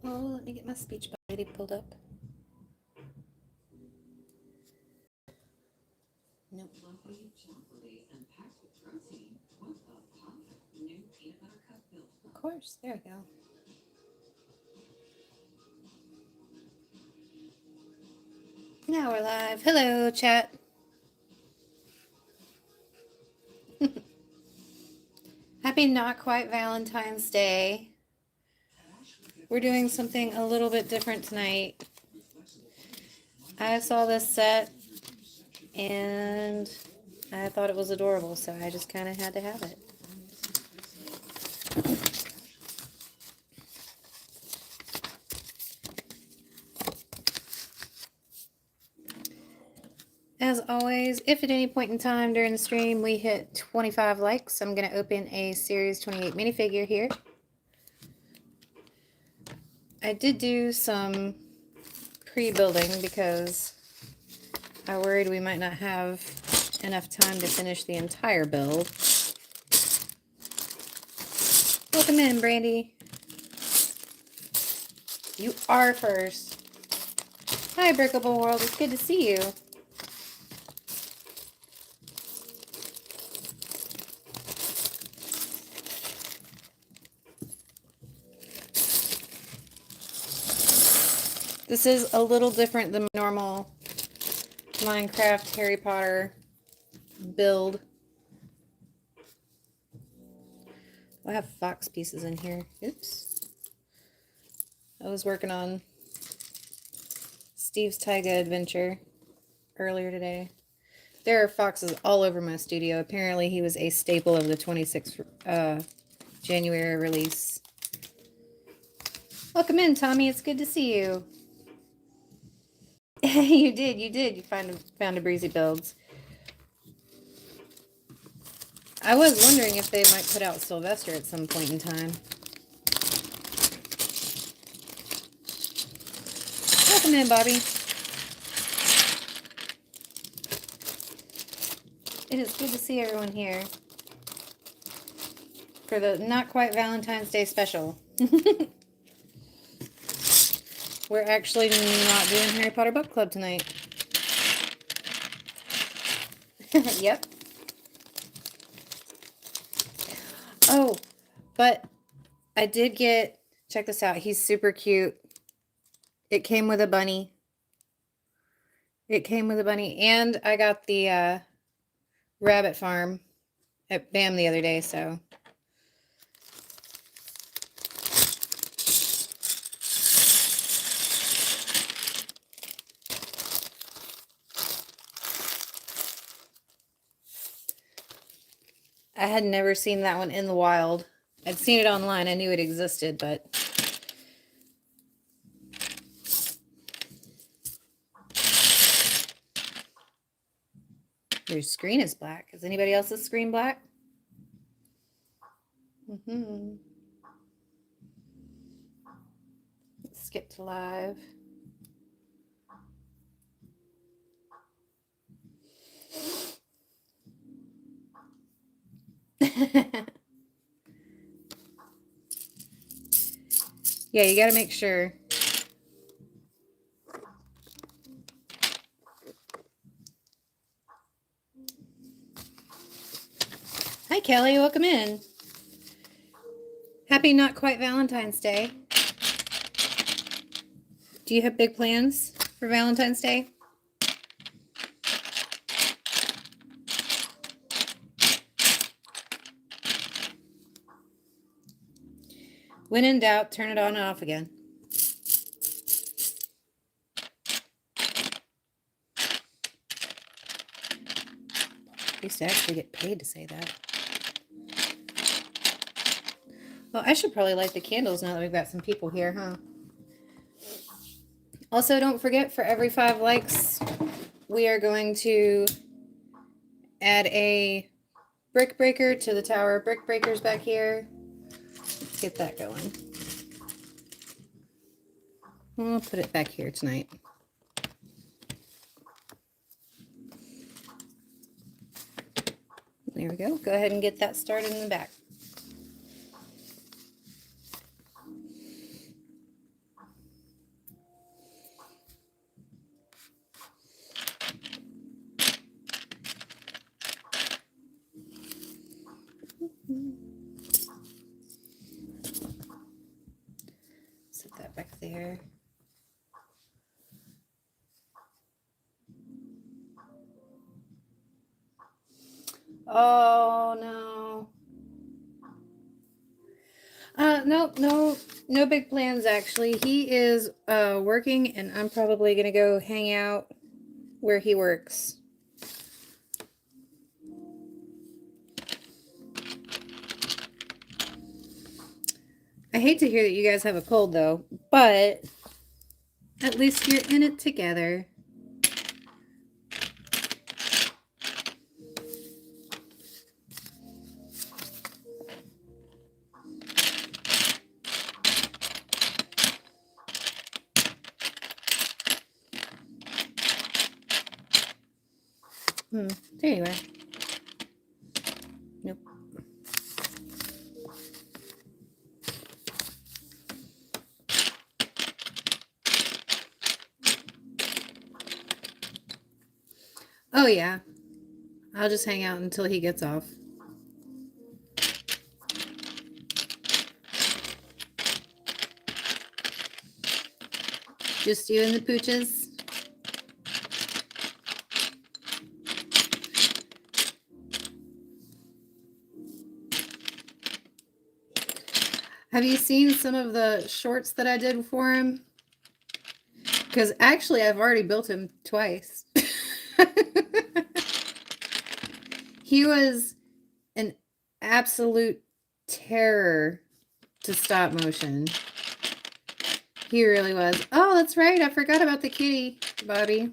Oh, let me get my speech body pulled up. Nope. Of course, there we go. Now we're live. Hello, chat. Happy Not Quite Valentine's Day. We're doing something a little bit different tonight. I saw this set and I thought it was adorable, so I just kind of had to have it. As always, if at any point in time during the stream we hit 25 likes, I'm going to open a Series 28 minifigure here. I did do some pre-building because I worried we might not have enough time to finish the entire build. Welcome in, Brandy. You are first. Hi, Breakable World. It's good to see you. This is a little different than normal Minecraft Harry Potter build. I have fox pieces in here. Oops. I was working on Steve's Taiga adventure earlier today. There are foxes all over my studio. Apparently he was a staple of the 26th January release. Welcome in, Tommy. It's good to see you. You did. You found a Breezy builds. I was wondering if they might put out Sylvester at some point in time. Welcome in, Bobby. It is good to see everyone here for the Not Quite Valentine's Day special. We're actually not doing Harry Potter Book Club tonight. Yep. Oh, but I did get, check this out. He's super cute. It came with a bunny. And I got the rabbit farm at BAM the other day, so. I had never seen that one in the wild. I'd seen it online. I knew it existed, but your screen is black. Is anybody else's screen black? Let's skip to live. Yeah, you got to make sure. Hi, Kelly. Welcome in. Happy Not Quite Valentine's Day. Do you have big plans for Valentine's Day? When in doubt, turn it on and off again. I used to actually get paid to say that. Well, I should probably light the candles now that we've got some people here, huh? Also, don't forget, for every 5 likes, we are going to add a brick breaker to the tower. Brick breakers back here. Let's get that going. We'll put it back here tonight. There we go. Go ahead and get that started in the back. Set that back there. Oh no. No big plans actually. He is working, and I'm probably gonna go hang out where he works. I hate to hear that you guys have a cold though, but at least you're in it together. There you are. Nope. Oh yeah. I'll just hang out until he gets off. Just you and the pooches. Have you seen some of the shorts that I did for him? Because actually, I've already built him twice. He was an absolute terror to stop motion. He really was. Oh, that's right. I forgot about the kitty, Bobby.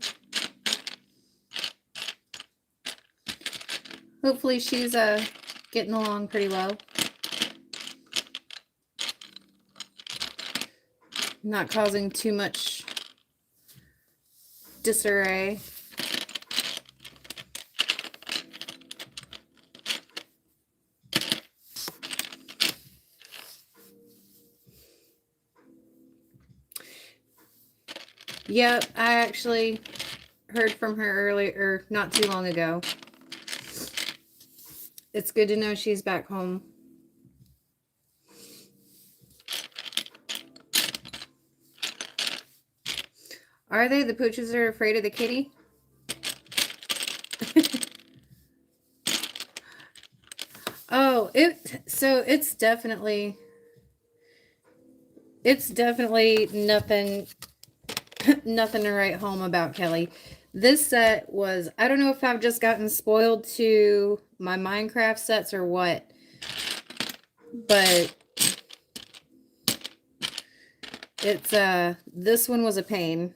Hopefully she's getting along pretty well. Not causing too much disarray. Yep, I actually heard from her earlier, not too long ago. It's good to know she's back home. Are they? The pooches are afraid of the kitty? Oh, so it's definitely nothing to write home about, Kelly. This set was, I don't know if I've just gotten spoiled to my Minecraft sets or what, but it's this one was a pain.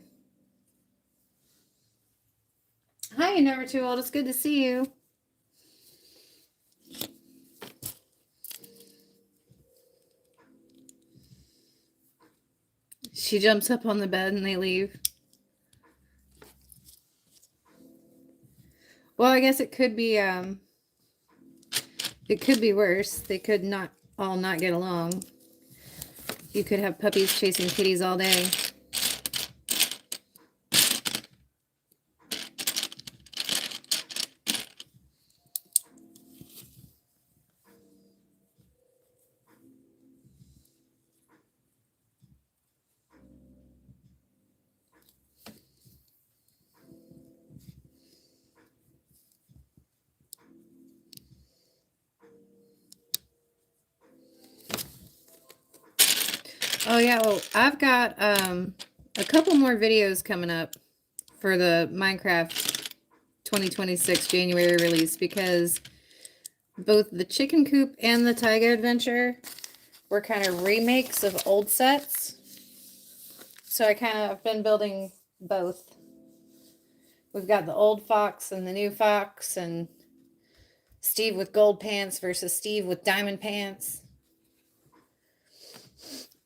Hi, Never Too Old. It's good to see you. She jumps up on the bed and they leave. Well, I guess it could be worse. They could not get along. You could have puppies chasing kitties all day. Oh yeah, well, I've got a couple more videos coming up for the Minecraft 2026 January release, because both the Chicken Coop and the Tiger Adventure were kind of remakes of old sets. So I kind of have been building both. We've got the old fox and the new fox, and Steve with gold pants versus Steve with diamond pants.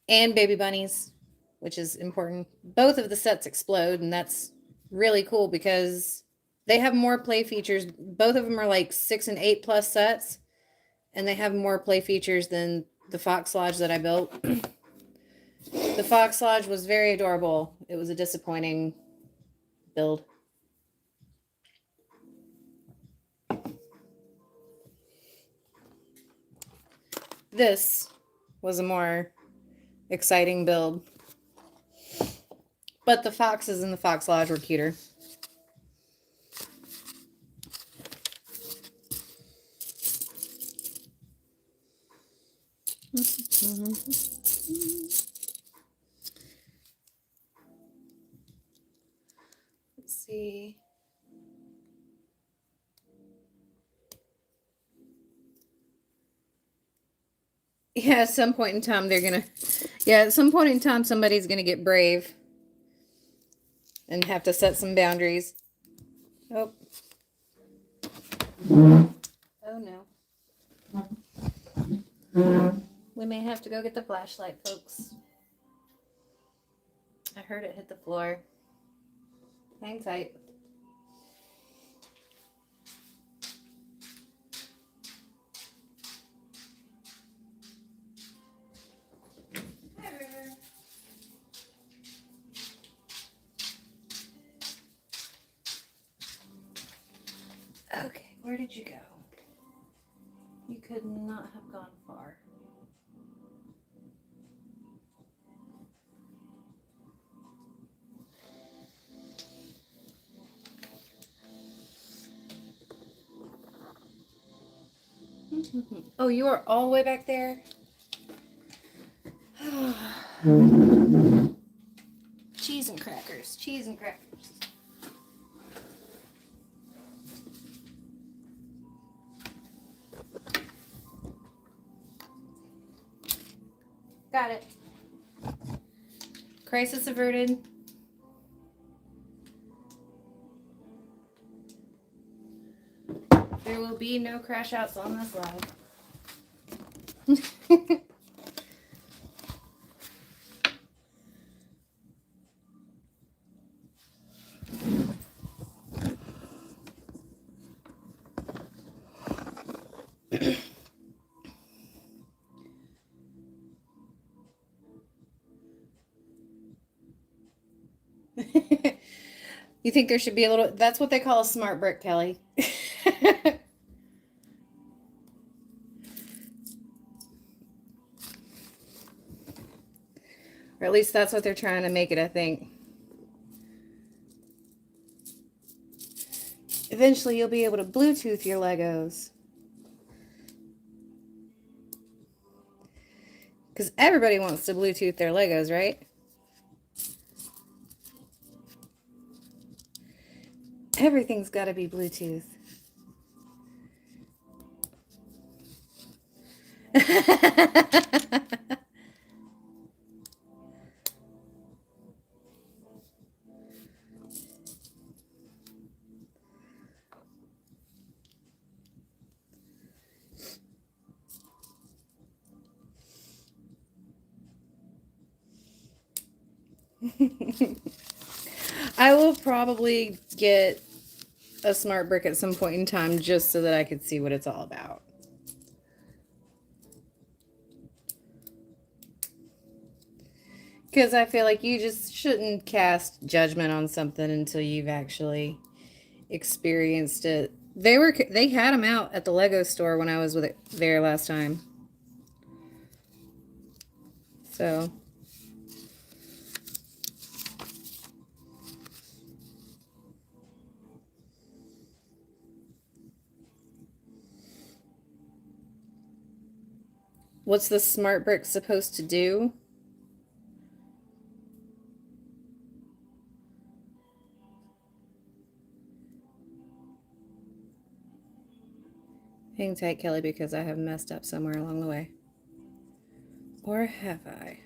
And baby bunnies, which is important. Both of the sets explode, and that's really cool because they have more play features. Both of them are like 6 and 8 plus sets, and they have more play features than the Fox Lodge that I built. The Fox Lodge was very adorable. It was a disappointing build. This was a more exciting build. But the foxes in the Fox Lodge were cuter. Let's see. Yeah, at some point in time at some point in time somebody's gonna get brave and have to set some boundaries. Oh. Oh no. We may have to go get the flashlight, folks. I heard it hit the floor. Hang tight. Okay, where did you go? You could not have gone far. Oh, you are all the way back there? Cheese and crackers. Cheese and crackers. Got it. Crisis averted. There will be no crash outs on this live. You think there should be a little... That's what they call a smart brick, Kelly. Or at least that's what they're trying to make it, I think. Eventually, you'll be able to Bluetooth your Legos. Because everybody wants to Bluetooth their Legos, right? Everything's got to be Bluetooth. I will probably get a smart brick at some point in time just so that I could see what it's all about. Because I feel like you just shouldn't cast judgment on something until you've actually experienced it. They had them out at the Lego store when I was there last time. So what's the smart brick supposed to do? Hang tight, Kelly, because I have messed up somewhere along the way. Or have I?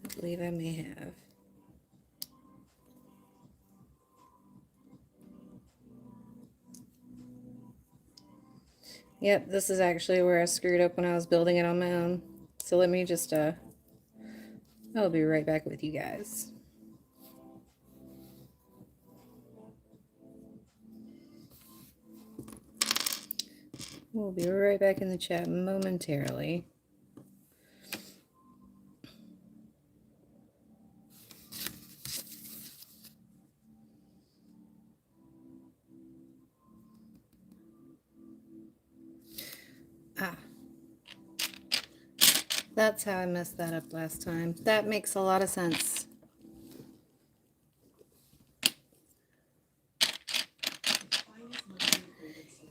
I believe I may have. Yep, this is actually where I screwed up when I was building it on my own. So let me just, I'll be right back with you guys. We'll be right back in the chat momentarily. That's how I messed that up last time. That makes a lot of sense.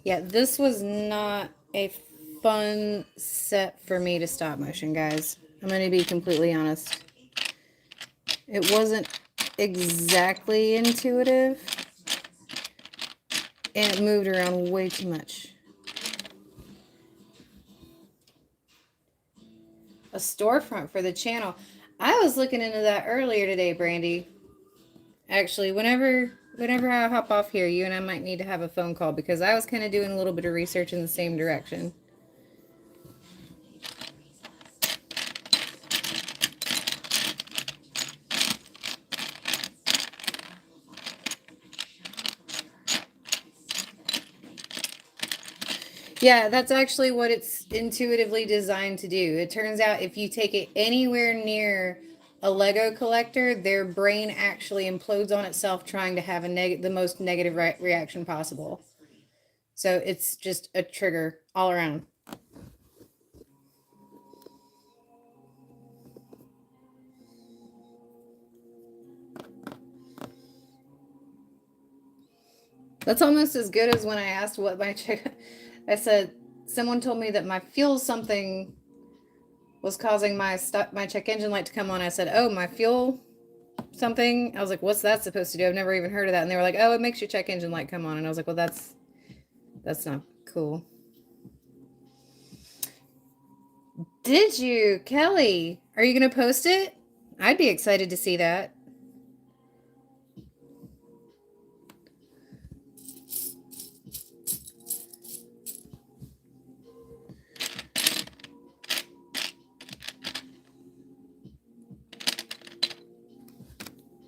Yeah, this was not a fun set for me to stop motion, guys. I'm going to be completely honest. It wasn't exactly intuitive, and it moved around way too much. A storefront for the channel. I was looking into that earlier today, Brandy. Actually, whenever I hop off here, you and I might need to have a phone call because I was kind of doing a little bit of research in the same direction. Yeah, that's actually what it's intuitively designed to do. It turns out if you take it anywhere near a Lego collector, their brain actually implodes on itself trying to have the most negative reaction possible. So it's just a trigger all around. That's almost as good as when I asked what my check. I said someone told me that my fuel something was causing my check engine light to come on. I said, "Oh, my fuel something." I was like, "What's that supposed to do? I've never even heard of that." And they were like, "Oh, it makes your check engine light come on." And I was like, "Well, that's not cool." Did you, Kelly? Are you going to post it? I'd be excited to see that.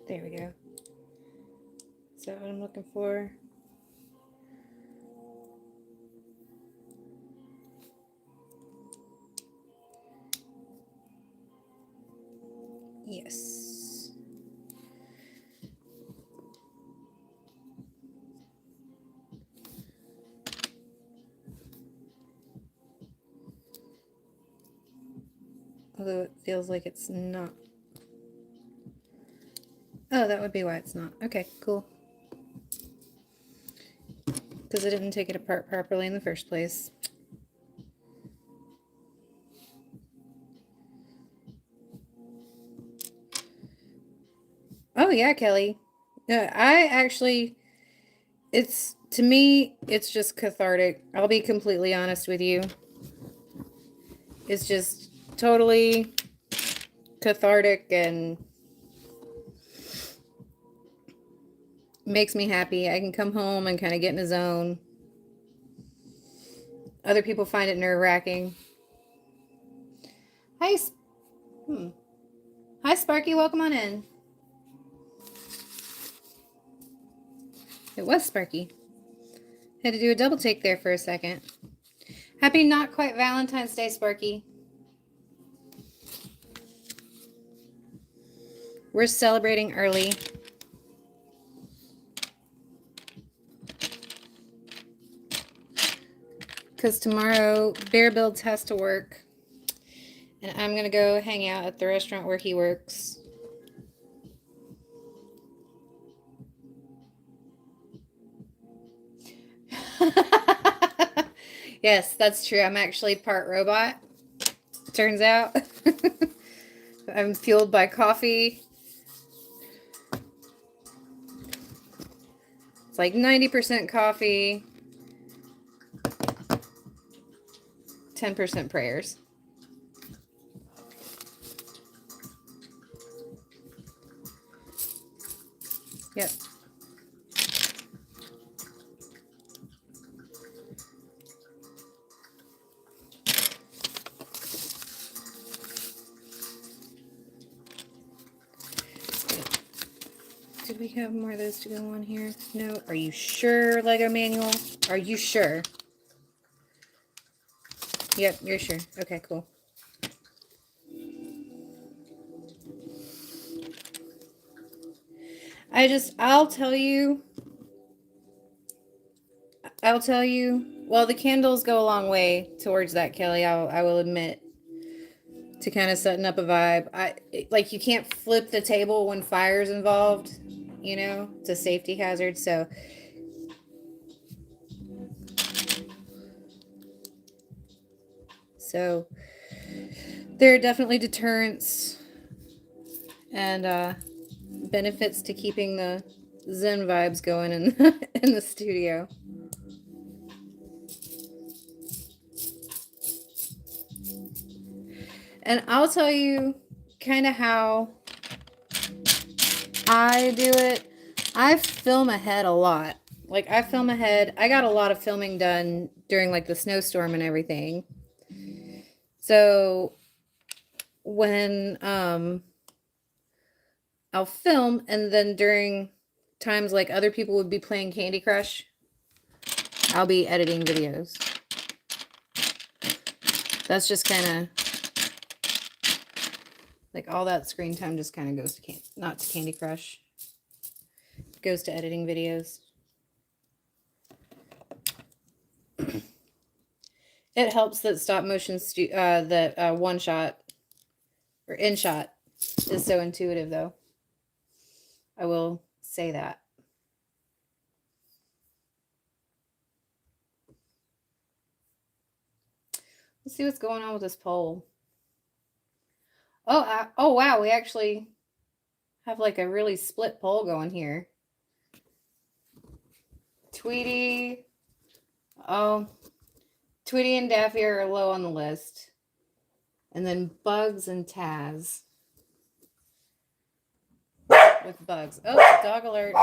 There we go. Is that what I'm looking for? Yes. Although it feels like it's not. Oh, that would be why it's not. Okay, cool. Because I didn't take it apart properly in the first place. Oh, yeah, Kelly. No, I actually, to me, it's just cathartic. I'll be completely honest with you. It's just totally cathartic and makes me happy. I can come home and kind of get in a zone. Other people find it nerve-wracking. Hi, Hi, Sparky. Welcome on in. It was Sparky. Had to do a double take there for a second. Happy not quite Valentine's Day, Sparky. We're celebrating early. Because tomorrow Bear Builds has to work. And I'm going to go hang out at the restaurant where he works. Yes, that's true. I'm actually part robot. Turns out. I'm fueled by coffee. It's like 90% coffee, 10% prayers. Yep. Did we have more of those to go on here? No. Are you sure, Lego manual? Are you sure? Yep, you're sure. Okay, cool. I'll tell you. Well, the candles go a long way towards that, Kelly. I will admit. to kind of setting up a vibe. Like you can't flip the table when fire's involved, you know, it's a safety hazard. So there are definitely deterrents and benefits to keeping the Zen vibes going in the studio. And I'll tell you kind of how I do it. I film ahead a lot. Like I film ahead. I got a lot of filming done during like the snowstorm and everything. So when I'll film, and then during times like other people would be playing Candy Crush, I'll be editing videos. That's just kind of like all that screen time just kind of goes to not to Candy Crush. It goes to editing videos. It helps that stop motion that one shot or in shot is so intuitive, though. I will say that. Let's see what's going on with this poll. Oh wow, we actually have like a really split poll going here. Tweety and Daffy are low on the list. And then Bugs and Taz. With Bugs. Oh, dog alert.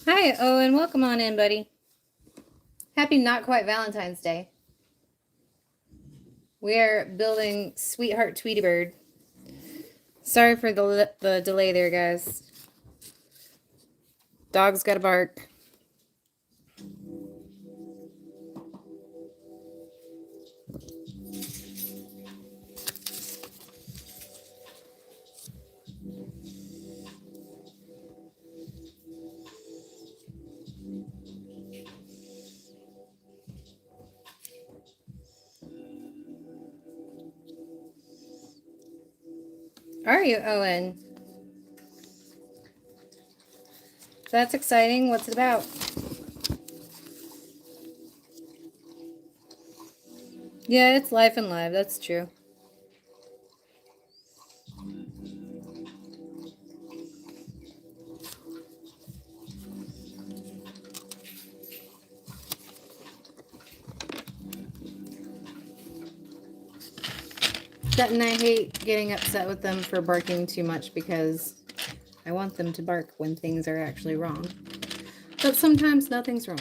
Hi, Owen. Welcome on in, buddy. Happy Not Quite Valentine's Day. We are building Sweetheart Tweety Bird. Sorry for the delay there, guys. Dog's got to bark. Are you, Owen? That's exciting. What's it about? Yeah, it's life and live. That's true. And I hate getting upset with them for barking too much because I want them to bark when things are actually wrong. But sometimes nothing's wrong.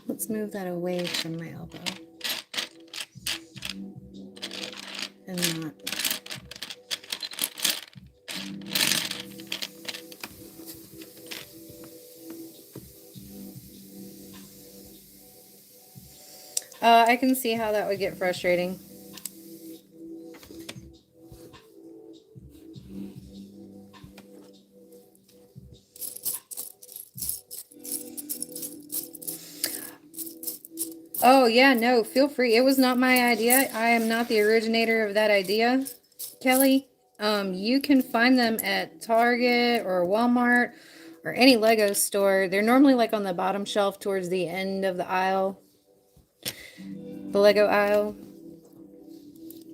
Let's move that away from my elbow. And not. I can see how that would get frustrating. Oh, yeah, no, feel free. It was not my idea. I am not the originator of that idea, Kelly. You can find them at Target or Walmart or any Lego store. They're normally like on the bottom shelf towards the end of the aisle, the Lego aisle.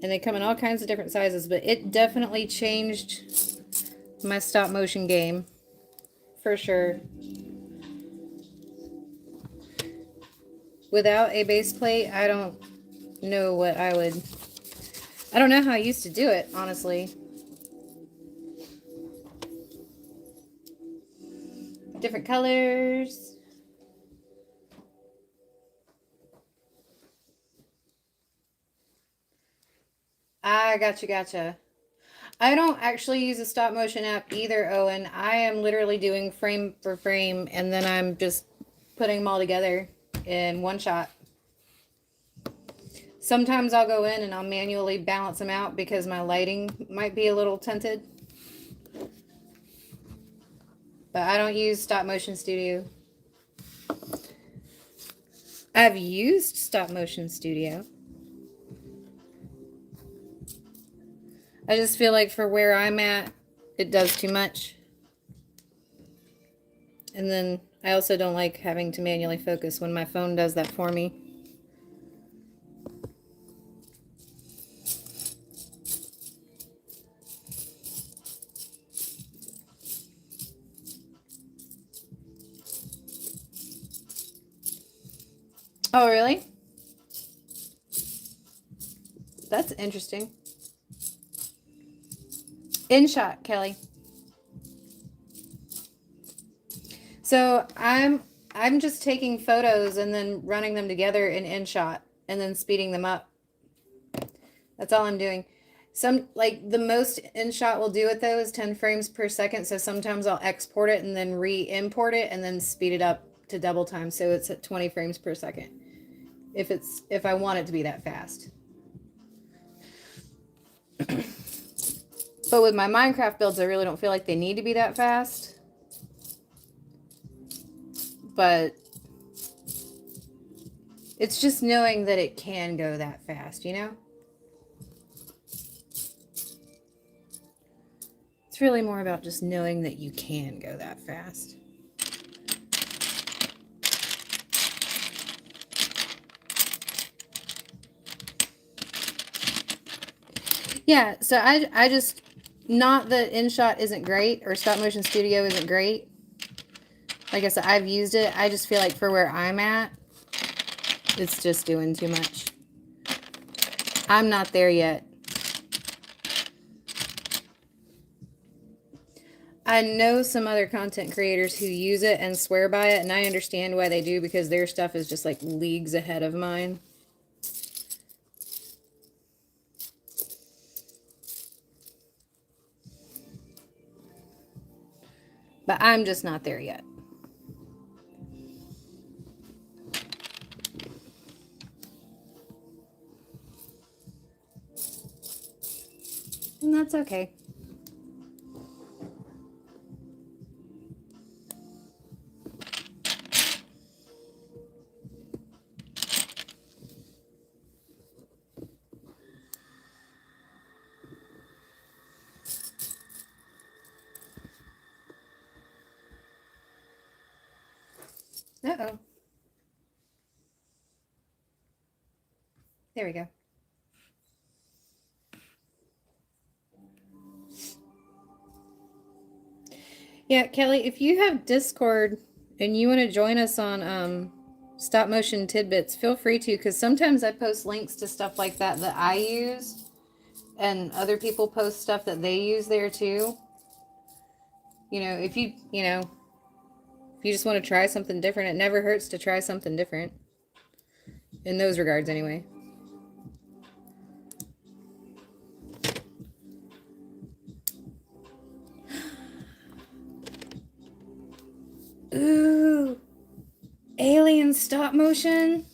And they come in all kinds of different sizes, but it definitely changed my stop motion game, for sure. Without a base plate, I don't know what I would I don't know how I used to do it, honestly. Different colors. Gotcha. I don't actually use a stop motion app either, Owen. I am literally doing frame for frame, and then I'm just putting them all together in one shot. Sometimes I'll go in and I'll manually balance them out because my lighting might be a little tinted. But I don't use Stop Motion Studio. I've used Stop Motion Studio. I just feel like for where I'm at, it does too much. And then I also don't like having to manually focus when my phone does that for me. Oh, really? That's interesting. InShot, Kelly. So I'm just taking photos and then running them together in InShot and then speeding them up. That's all I'm doing. Some, like, the most InShot will do it though is 10 frames per second. So sometimes I'll export it and then re-import it and then speed it up to double time so it's at 20 frames per second. If I want it to be that fast. But with my Minecraft builds, I really don't feel like they need to be that fast. But it's just knowing that it can go that fast, you know? It's really more about just knowing that you can go that fast. Yeah, so I just, not that InShot isn't great or Stop Motion Studio isn't great. Like I said, I've used it. I just feel like for where I'm at, it's just doing too much. I'm not there yet. I know some other content creators who use it and swear by it, and I understand why they do because their stuff is just like leagues ahead of mine. But I'm just not there yet. And that's okay. Uh-oh. There we go. Yeah, Kelly, if you have Discord and you want to join us on Stop Motion Tidbits, feel free to, because sometimes I post links to stuff like that that I use, and other people post stuff that they use there too. You know, if you just want to try something different, it never hurts to try something different. In those regards, anyway. Ooh. Alien stop motion?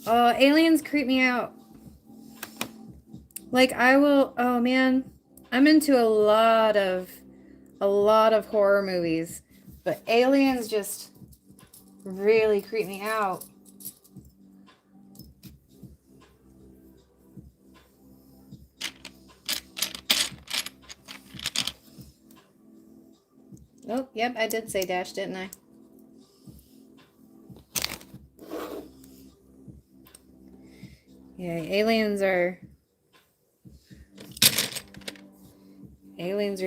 Oh, aliens creep me out. Like, oh man, I'm into a lot of horror movies, but aliens just really creep me out. Oh, yep, I did say dash, didn't I? Yeah, aliens are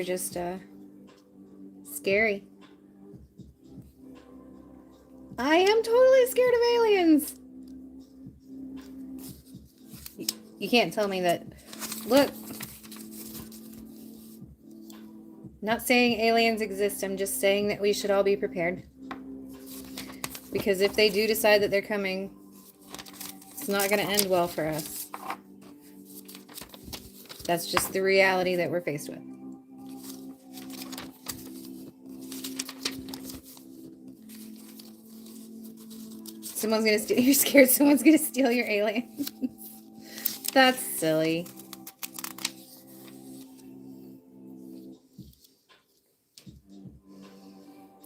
just scary. I am totally scared of aliens. You can't tell me that Look. Not saying aliens exist, I'm just saying that we should all be prepared. Because if they do decide that they're coming, it's not going to end well for us. That's just the reality that we're faced with. Someone's going to steal, you're scared someone's going to steal your alien. That's silly.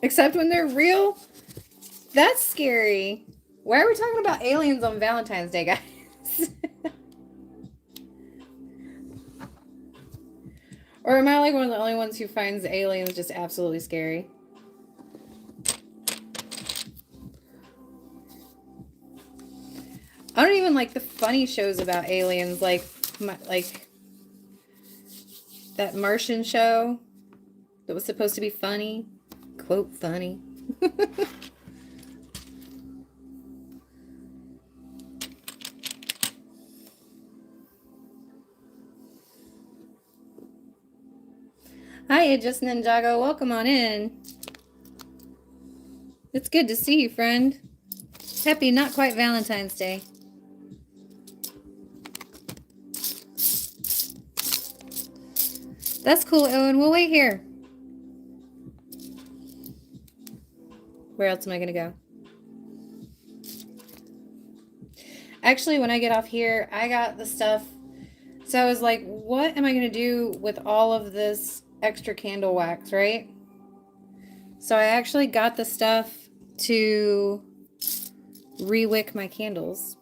Except when they're real? That's scary. Why are we talking about aliens on Valentine's Day, guys? Or am I like one of the only ones who finds aliens just absolutely scary? I don't even like the funny shows about aliens, like that Martian show that was supposed to be funny. Quote, funny. Hi, Just Ninjago. Welcome on in. It's good to see you, friend. Happy Not Quite Valentine's Day. That's cool, Owen. We'll wait here. Where else am I going to go? Actually, when I get off here, I got the stuff. So I was like, what am I going to do with all of this extra candle wax, right? So I actually got the stuff to re-wick my candles.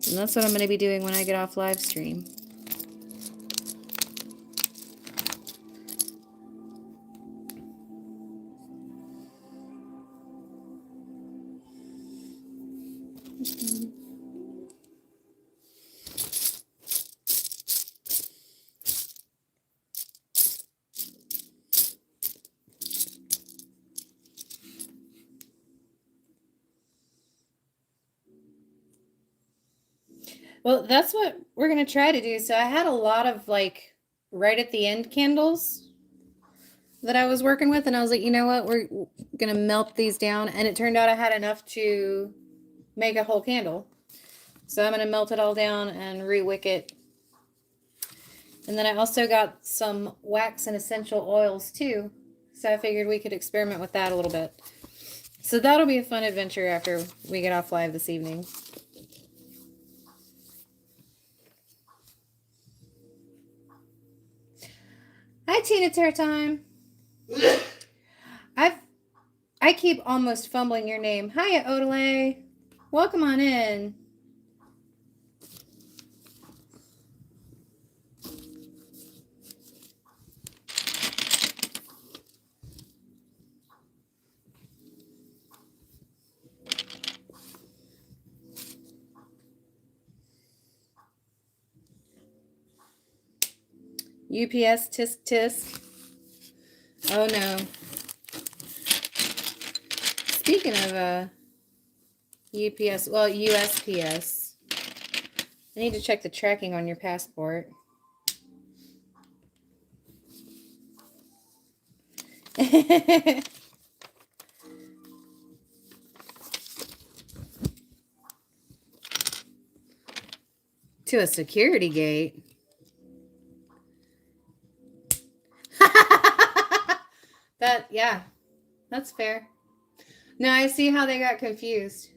And that's what I'm going to be doing when I get off live stream. Well, that's what we're going to try to do. So I had a lot of like right at the end candles that I was working with. And I was like, you know what? We're going to melt these down. And it turned out I had enough to make a whole candle. So I'm going to melt it all down and re-wick it. And then I also got some wax and essential oils too. So I figured we could experiment with that a little bit. So that'll be a fun adventure after we get off live this evening. Hi, Tina Terror Time. I keep almost fumbling your name. Hiya, Odelay. Welcome on in. UPS tisk tisk. Oh no. Speaking of UPS, well, USPS. I need to check the tracking on your passport. To a security gate. Yeah, that's fair. No, I see how they got confused.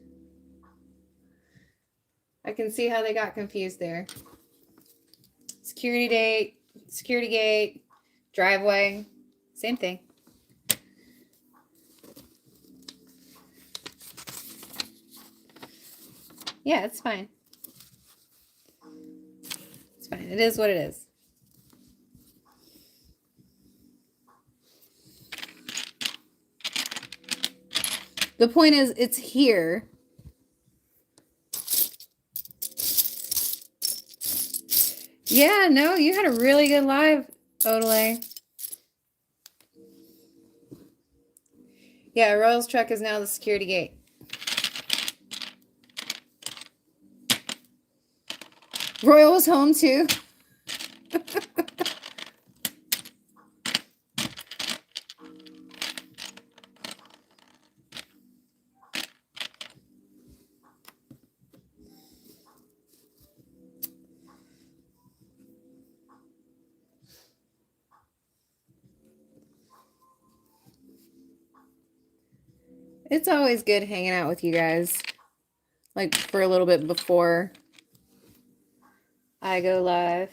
I can see how they got confused there. Security gate, driveway, same thing. Yeah, it's fine. It's fine. It is what it is. The point is, it's here. Yeah, no, you had a really good live, Odelay. Yeah, Royal's truck is now the security gate. Royal was home too. It's always good hanging out with you guys, like for a little bit before I go live.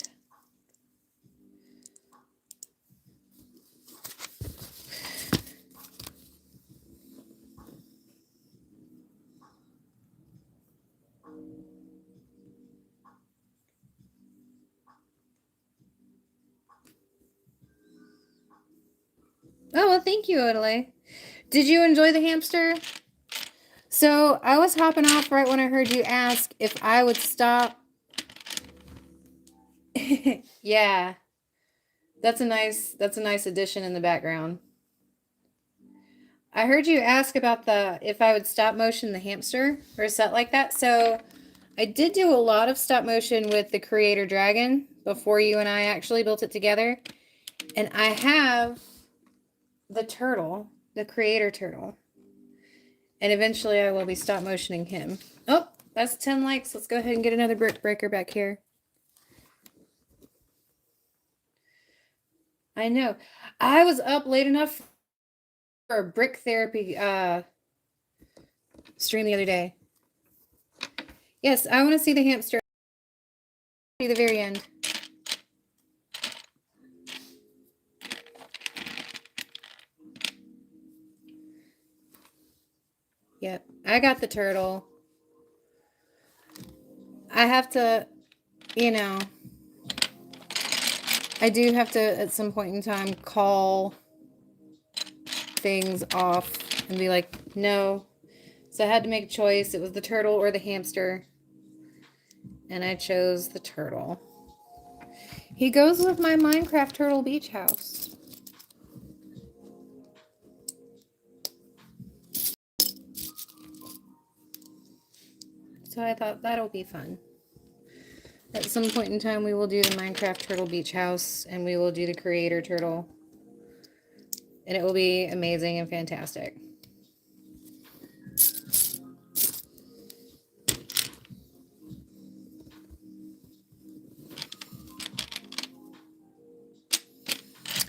Oh, well, thank you, Odele. Did you enjoy the hamster? So I was hopping off right when I heard you ask if I would stop. Yeah, that's a nice addition in the background. I heard you ask about if I would stop motion the hamster or a set like that. So I did do a lot of stop motion with the Creator Dragon before you and I actually built it together. And I have the turtle, the Creator Turtle. And eventually I will be stop motioning him. Oh, that's 10 likes. Let's go ahead and get another brick breaker back here. I know. I was up late enough for a brick therapy stream the other day. Yes, I want to see the hamster. See the very end. Yep, I got the turtle. I have to, you know, I do have to at some point in time call things off and be like, no. So I had to make a choice. It was the turtle or the hamster. And I chose the turtle. He goes with my Minecraft Turtle Beach house. So I thought that'll be fun. At some point in time, we will do the Minecraft Turtle Beach house, and we will do the Creator Turtle. And it will be amazing and fantastic.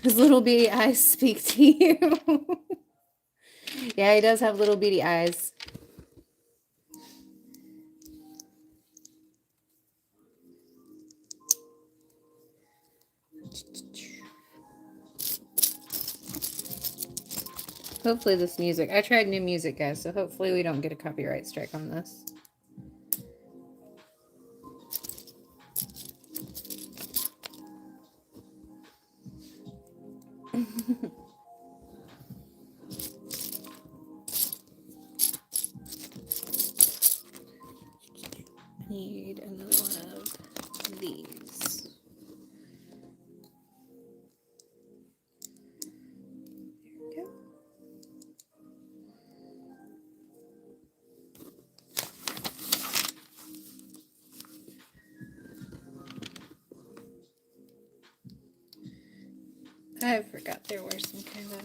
His little beady eyes speak to you. Yeah, he does have little beady eyes. Hopefully this music, I tried new music, guys, so hopefully we don't get a copyright strike on this. Need another one of these. There we go. I forgot there were some kind of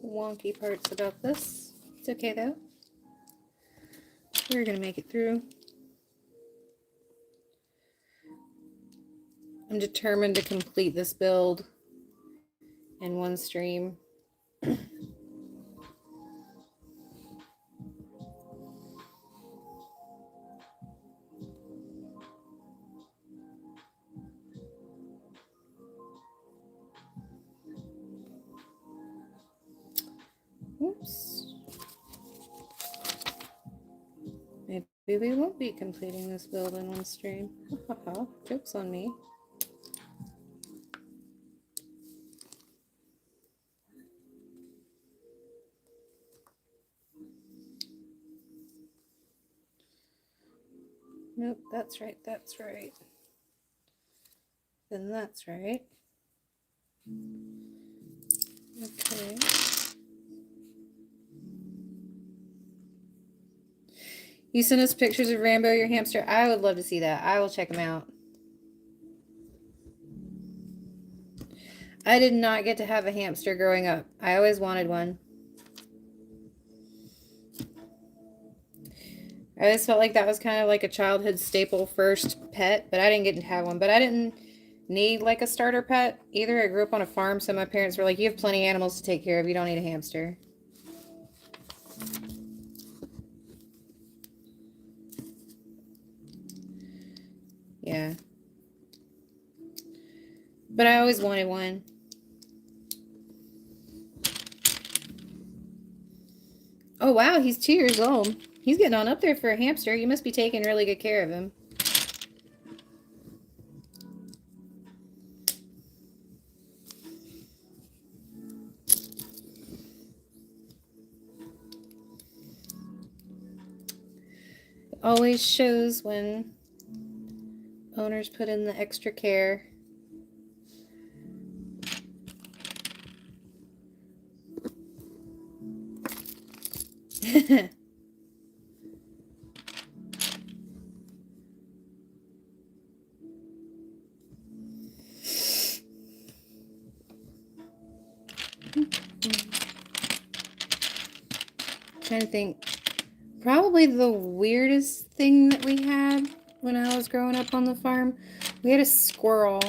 wonky parts about this. It's okay though. We're gonna make it through. I'm determined to complete this build in one stream. Oops. Maybe we won't be completing this build in one stream. Joke's on me. Nope, that's right, that's right. Then that's right. Okay. You sent us pictures of Rambo, your hamster. I would love to see that. I will check them out. I did not get to have a hamster growing up. I always wanted one. I always felt like that was kind of like a childhood staple first pet, but I didn't get to have one. But I didn't need like a starter pet either. I grew up on a farm, so my parents were like, you have plenty of animals to take care of. You don't need a hamster. Yeah. But I always wanted one. Oh, wow. He's 2 years old. He's getting on up there for a hamster. You must be taking really good care of him. It always shows when owners put in the extra care. Trying to think. Probably the weirdest thing that we had when I was growing up on the farm, we had a squirrel.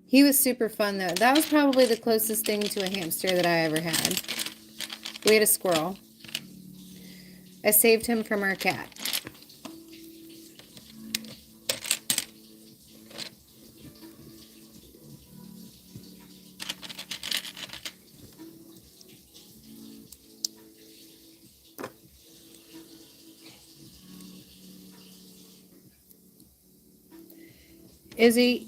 He was super fun though. That was probably the closest thing to a hamster that I ever had. We had a squirrel. I saved him from our cat. Is he?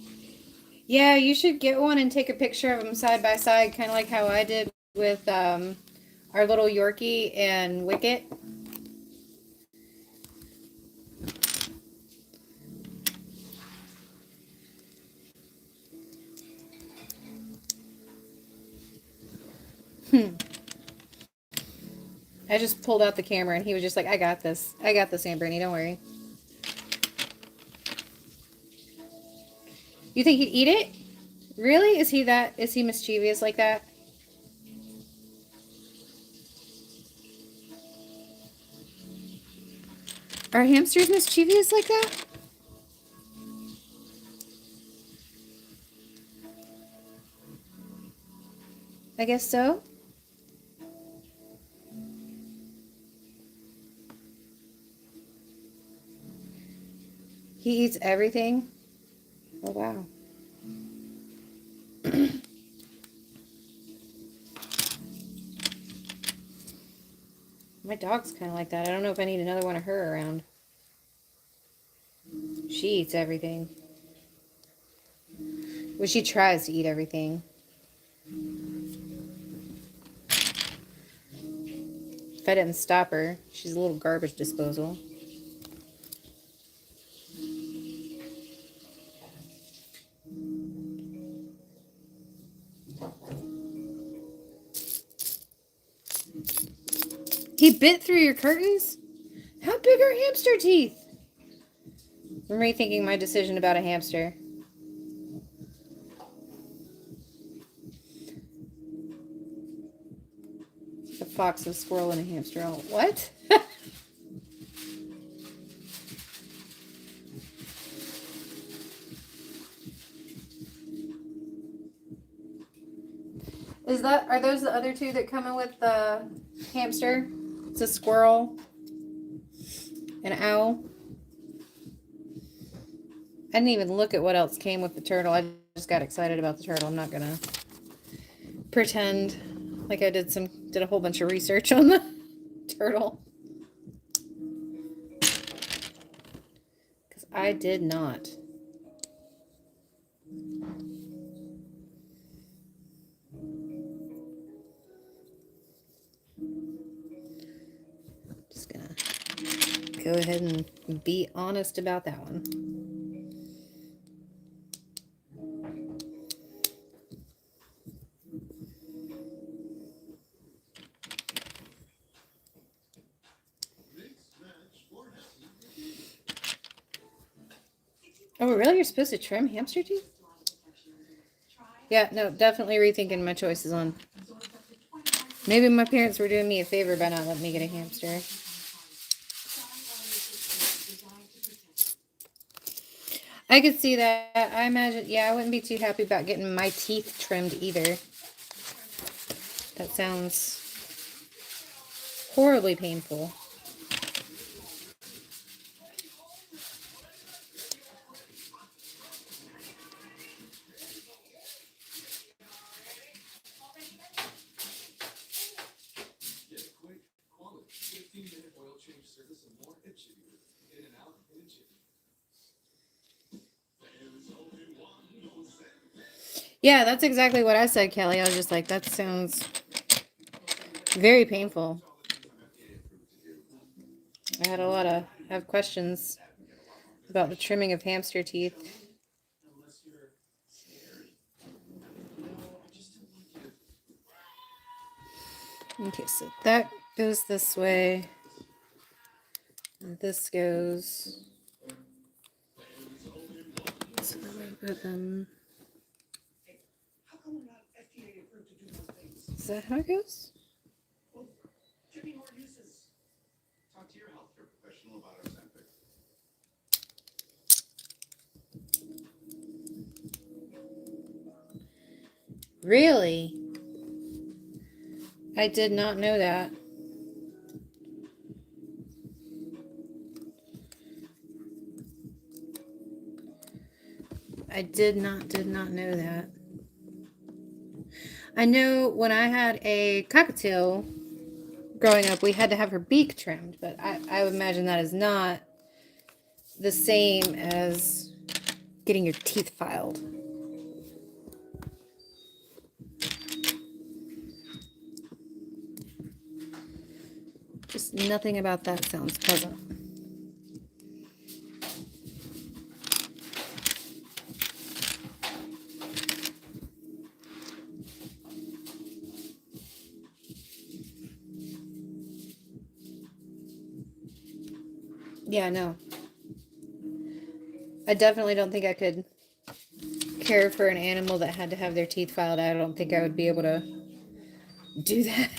Yeah, you should get one and take a picture of them side by side, kind of like how I did with our little Yorkie and Wicket. I just pulled out the camera and he was just like, I got this. I got this, Aunt Brittany, don't worry. You think he'd eat it? Really? Is he mischievous like that? Are hamsters mischievous like that? I guess so. He eats everything? Oh, wow. My dog's kind of like that. I don't know if I need another one of her around. She eats everything. Well, she tries to eat everything. If I didn't stop her, she's a little garbage disposal. He bit through your curtains? How big are hamster teeth? I'm rethinking my decision about a hamster. A fox, a squirrel, and a hamster. Oh, what? Are those the other two that come in with the hamster? It's a squirrel, an owl. I didn't even look at what else came with the turtle. I just got excited about the turtle. I'm not gonna pretend like I did a whole bunch of research on the turtle. Because I did not. Just gonna go ahead and be honest about that one. Oh, really? You're supposed to trim hamster teeth? Yeah, no, definitely rethinking my choices on. Maybe my parents were doing me a favor by not letting me get a hamster. I could see that. I imagine, yeah, I wouldn't be too happy about getting my teeth trimmed either. That sounds horribly painful. Yeah, that's exactly what I said, Kelly. I was just like, that sounds very painful. I had a lot of have questions about the trimming of hamster teeth. Okay, so that goes this way. This goes. So then we put them. Is that how it goes? Really? I did not know that. I did not know that. I know when I had a cockatiel growing up, we had to have her beak trimmed, but I would imagine that is not the same as getting your teeth filed. Just nothing about that sounds pleasant. Yeah, no. I definitely don't think I could care for an animal that had to have their teeth filed. I don't think I would be able to do that.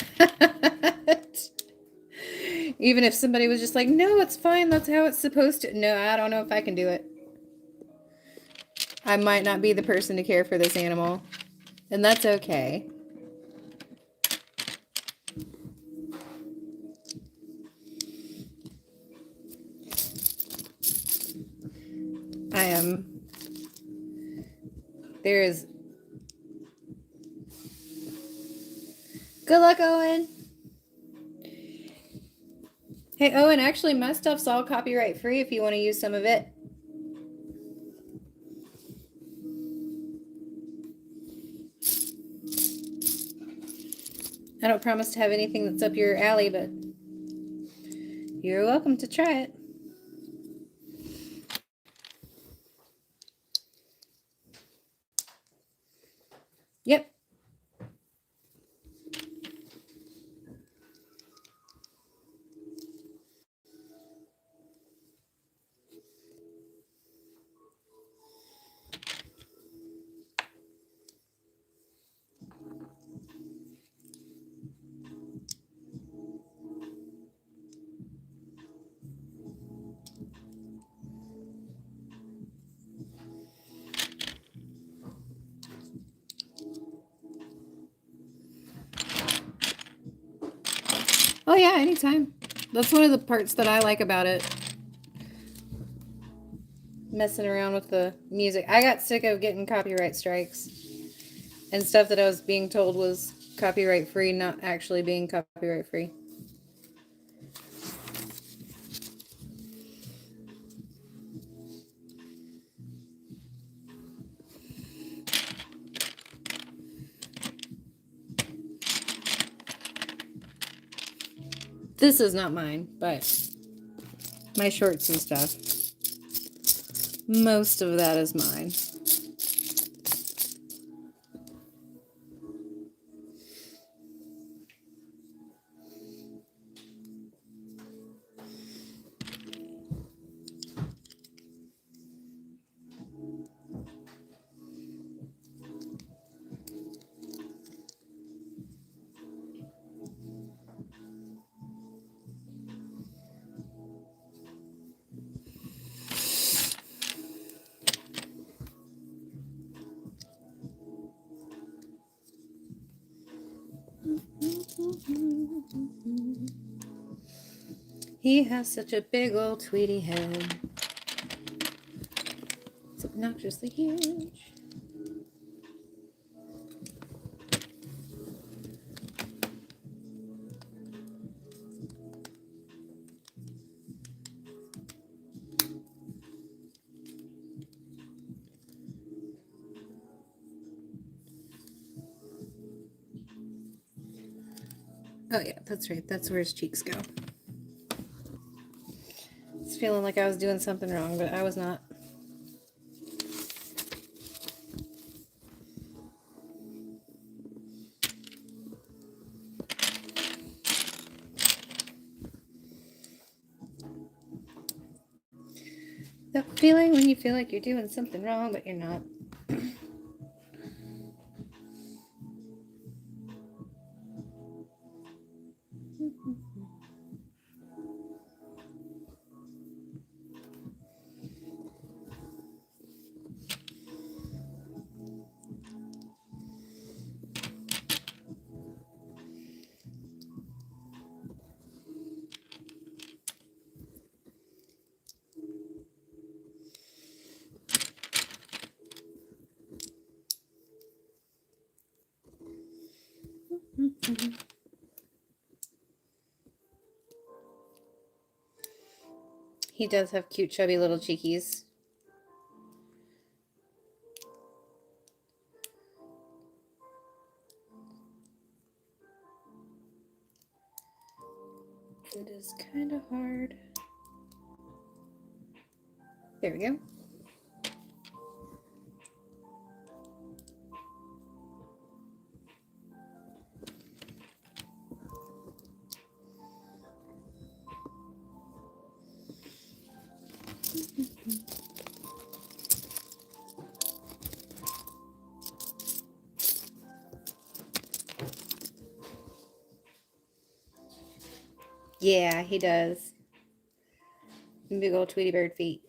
Even if somebody was just like, no, it's fine, that's how it's supposed to. No, I don't know if I can do it. I might not be the person to care for this animal, and that's okay. I am. There is. Good luck, Owen. Hey, Owen, actually, my stuff's all copyright free if you want to use some of it. I don't promise to have anything that's up your alley, but you're welcome to try it. Yep. Oh, yeah, anytime. That's one of the parts that I like about it. Messing around with the music. I got sick of getting copyright strikes and stuff that I was being told was copyright free, not actually being copyright free. This is not mine, but my shorts and stuff. Most of that is mine. He has such a big old Tweety head. It's obnoxiously huge. Oh yeah, that's right. That's where his cheeks go. It's feeling like I was doing something wrong, but I was not. The feeling when you feel like you're doing something wrong, but you're not. He does have cute, chubby little cheekies. It is kind of hard. There we go. Yeah, he does. Big old Tweety bird feet.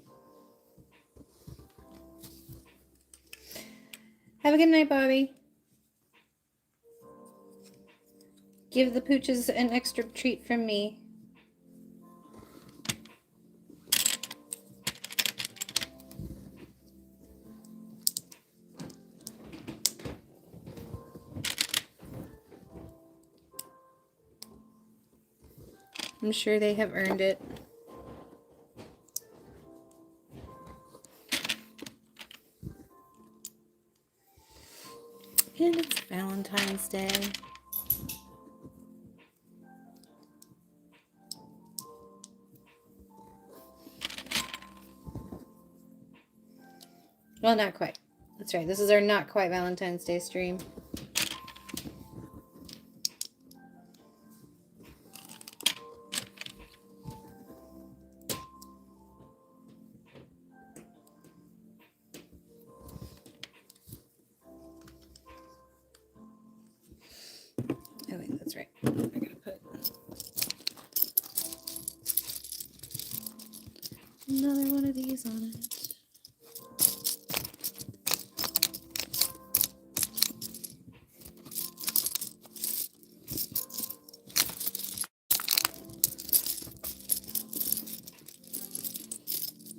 Have a good night, Bobby. Give the pooches an extra treat from me. I'm sure they have earned it. And it's Valentine's Day. Well, not quite. That's right. This is our not quite Valentine's Day stream. Oh, wait, that's right. I gotta put another one of these on it.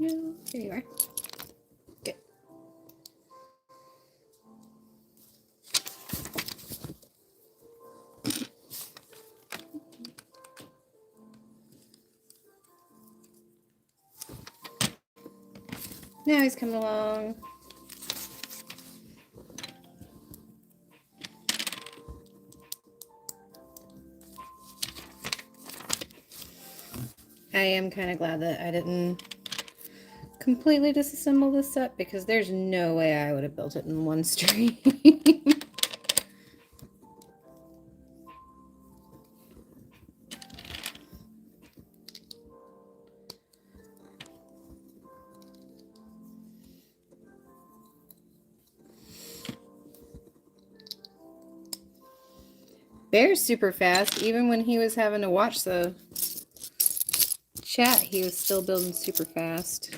No, there you are. Good. Now he's coming along. I am kind of glad that I didn't completely disassemble this set because there's no way I would have built it in one stream. Bear's super fast. Even when he was having to watch the chat, he was still building super fast.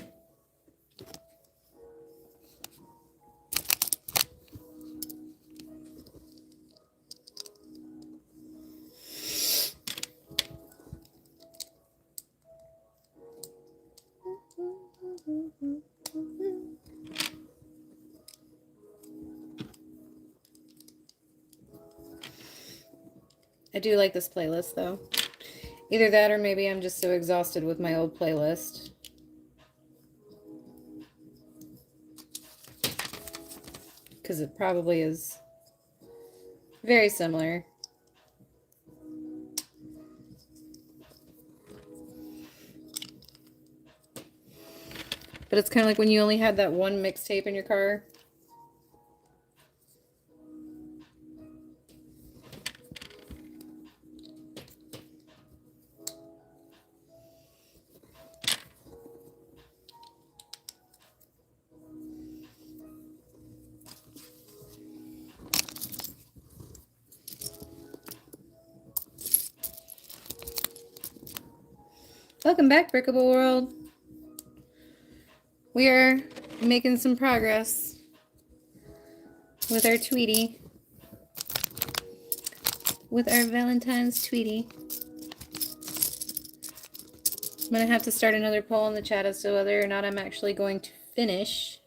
I do like this playlist, though. Either that or maybe I'm just so exhausted with my old playlist. Because it probably is very similar. But it's kind of like when you only had that one mixtape in your car. Welcome back, Brickable World. We are making some progress with our Tweety. With our Valentines Tweety. I'm going to have to start another poll in the chat as to whether or not I'm actually going to finish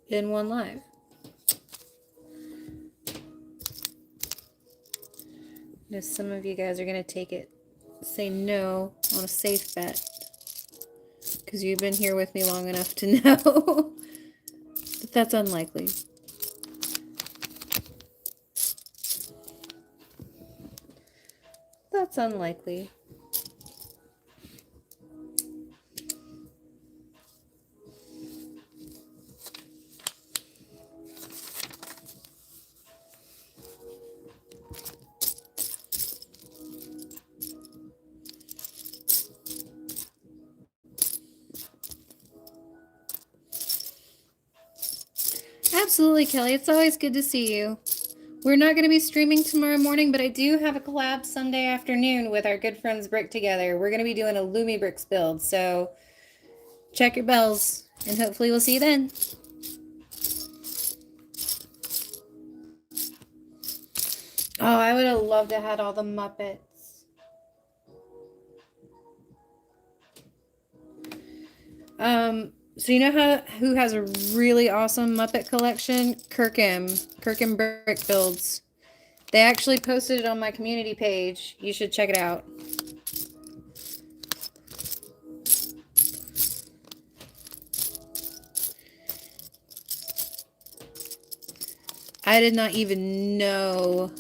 in one live. If some of you guys are going to say no on a safe bet. Because you've been here with me long enough to know. But that's unlikely. That's unlikely. Absolutely, Kelly. It's always good to see you. We're not going to be streaming tomorrow morning, but I do have a collab Sunday afternoon with our good friends Brick Together. We're going to be doing a Looney Bricks build, so check your bells, and hopefully we'll see you then. Oh, I would have loved to have had all the Muppets. So you know who has a really awesome Muppet collection? Kirkham Brick Builds. They actually posted it on my community page. You should check it out. I did not even know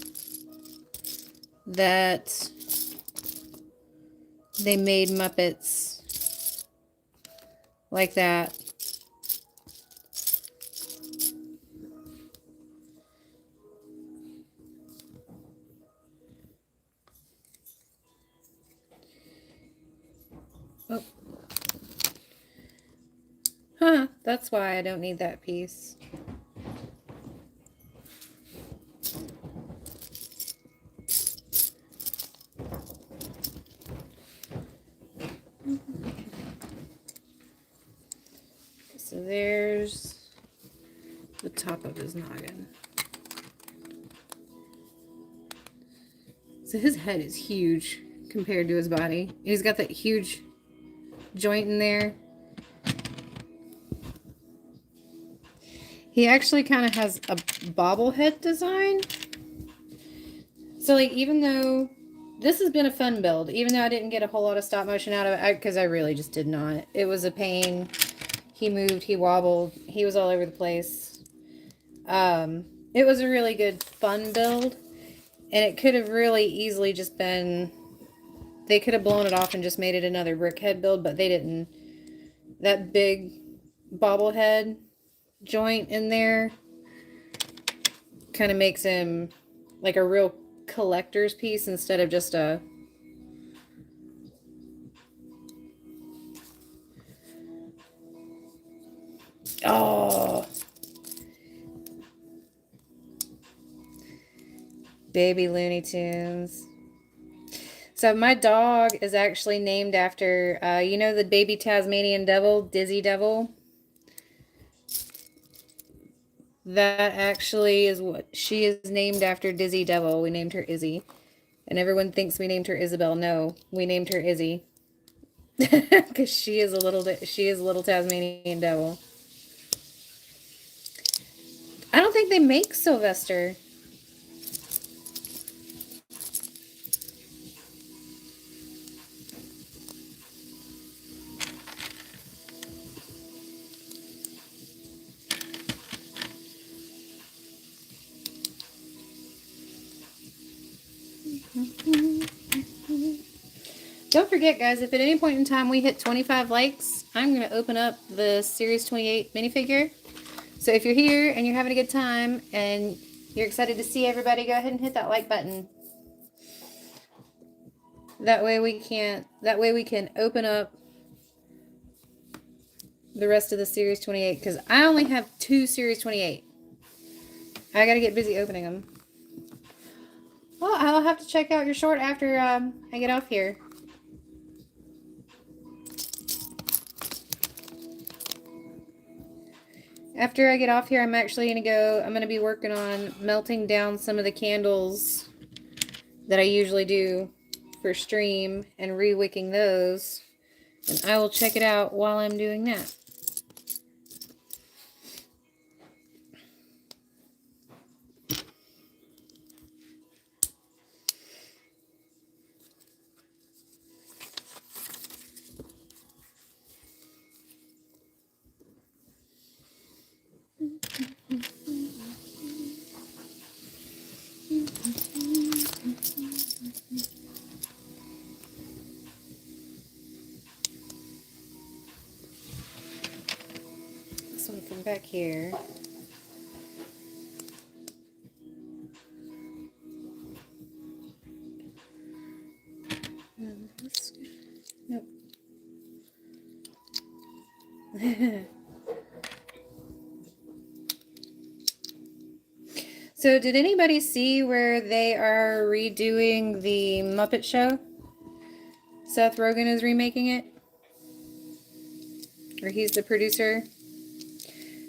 that they made Muppets like that. Oh. Huh, that's why I don't need that piece. So there's the top of his noggin. So his head is huge compared to his body. He's got that huge joint in there. He actually kind of has a bobblehead design. So like, even though this has been a fun build, even though I didn't get a whole lot of stop motion out of it, because I really just did not. It was a pain. He moved, he wobbled, he was all over the place. It was a really good fun build, and it could have really easily just been, they could have blown it off and just made it another brickhead build, but they didn't. That big bobblehead joint in there kind of makes him like a real collector's piece instead of just a baby Looney Tunes. So my dog is actually named after you know, the baby Tasmanian devil, Dizzy Devil. That actually is what she is named after, Dizzy Devil. We named her Izzy. And everyone thinks we named her Isabel. No, we named her Izzy. Because she is a little Tasmanian devil. I don't think they make Sylvester. Don't forget, guys, if at any point in time we hit 25 likes, I'm going to open up the Series 28 minifigure. So if you're here and you're having a good time and you're excited to see everybody, go ahead and hit that like button. That way we can open up the rest of the Series 28, because I only have 2 Series 28. I got to get busy opening them. Well, I'll have to check out your short after I get off here. After I get off here, I'm actually going to be working on melting down some of the candles that I usually do for stream and re-wicking those. And I will check it out while I'm doing that. This one from back here. Nope. So did anybody see where they are redoing the Muppet Show? Seth Rogen is remaking it. Or he's the producer.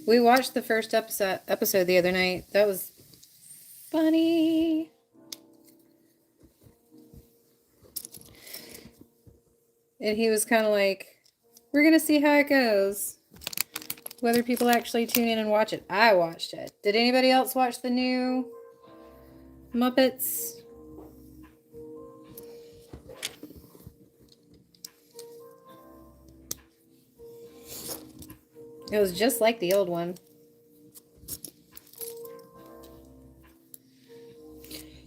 We watched the first episode the other night. That was funny. And he was kind of like, we're going to see how it goes. Whether people actually tune in and watch it. I watched it. Did anybody else watch the new Muppets? It was just like the old one.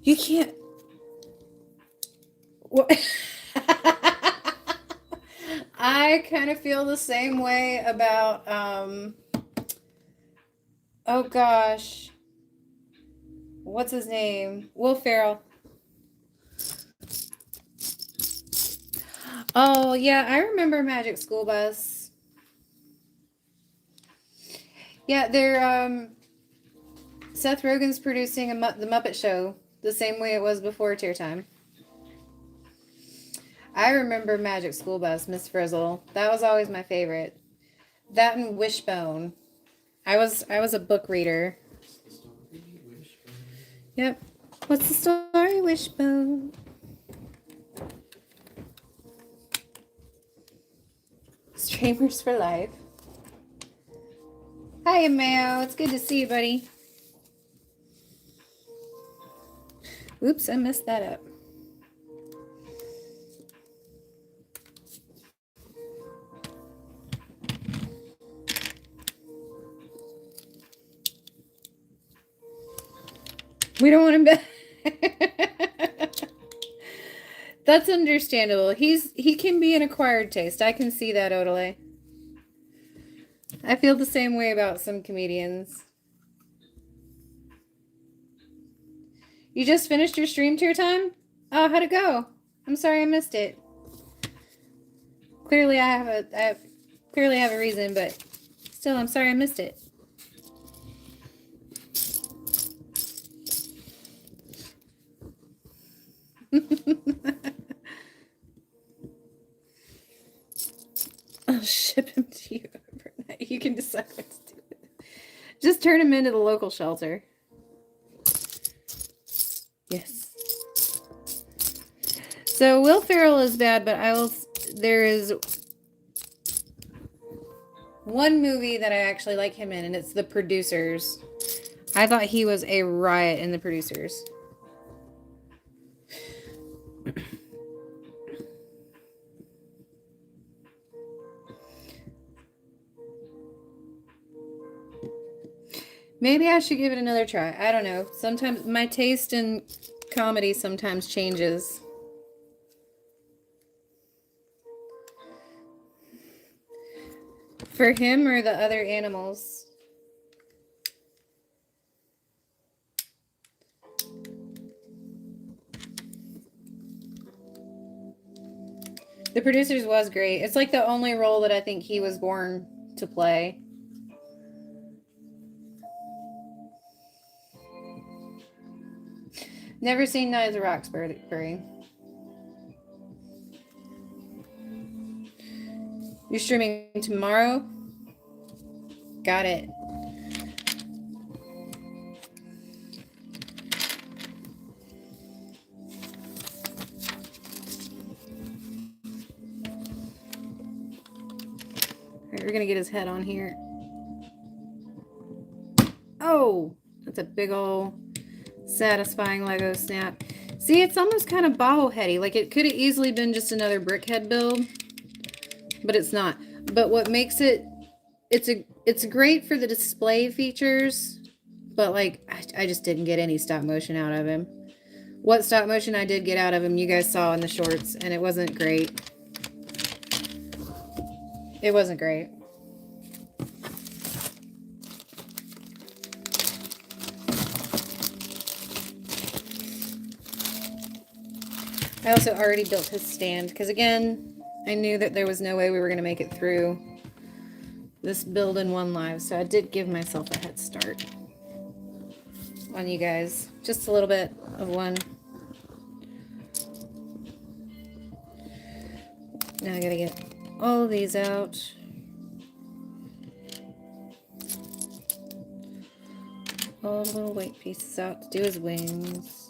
You can't... What? I kind of feel the same way about, oh gosh, what's his name? Will Ferrell. Oh, yeah, I remember Magic School Bus. Yeah, they're, Seth Rogen's producing the Muppet Show the same way it was before Tear Time. I remember Magic School Bus, Miss Frizzle. That was always my favorite. That and Wishbone. I was a book reader. Yep. What's the story, Wishbone? Streamers for life. Hiya, Mayo. It's good to see you, buddy. Oops, I messed that up. We don't want him back. That's understandable. He can be an acquired taste. I can see that, Odelay. I feel the same way about some comedians. You just finished your stream Tear Time? Oh, how'd it go? I'm sorry I missed it. Clearly I have a reason, but still I'm sorry I missed it. I'll ship him to you overnight. You can decide what to do with it. Just turn him into the local shelter. Yes. So Will Ferrell is bad, but there is one movie that I actually like him in, and it's The Producers. I thought he was a riot in The Producers. Maybe I should give it another try. I don't know. Sometimes my taste in comedy sometimes changes. For him or the other animals? The Producers was great. It's like the only role that I think he was born to play. Never seen Night of the Roxbury. You're streaming tomorrow? Got it. Alright, we're gonna get his head on here. Oh, that's a big old satisfying Lego snap. See, it's almost kind of bobbleheady. Like it could have easily been just another brickhead build, but it's not. But what makes it, it's great for the display features, but like I just didn't get any stop motion out of him. What stop motion I did get out of him, you guys saw in the shorts, and it wasn't great. It wasn't great. I also already built his stand because, again, I knew that there was no way we were going to make it through this build in one live, so I did give myself a head start on you guys. Just a little bit of one. Now I got to get all of these out. All the little white pieces out to do his wings.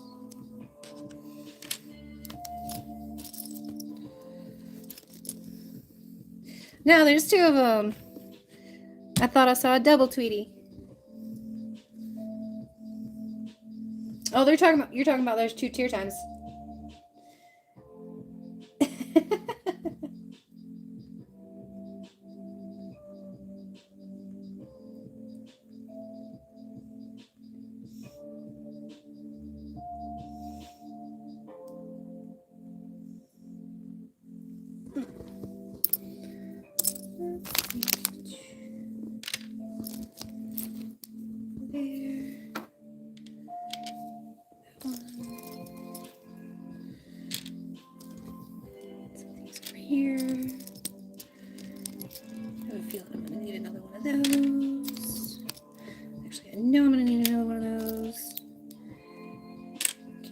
Now there's two of them. I thought I saw a double Tweety. Oh, you're talking about those 2 tier times.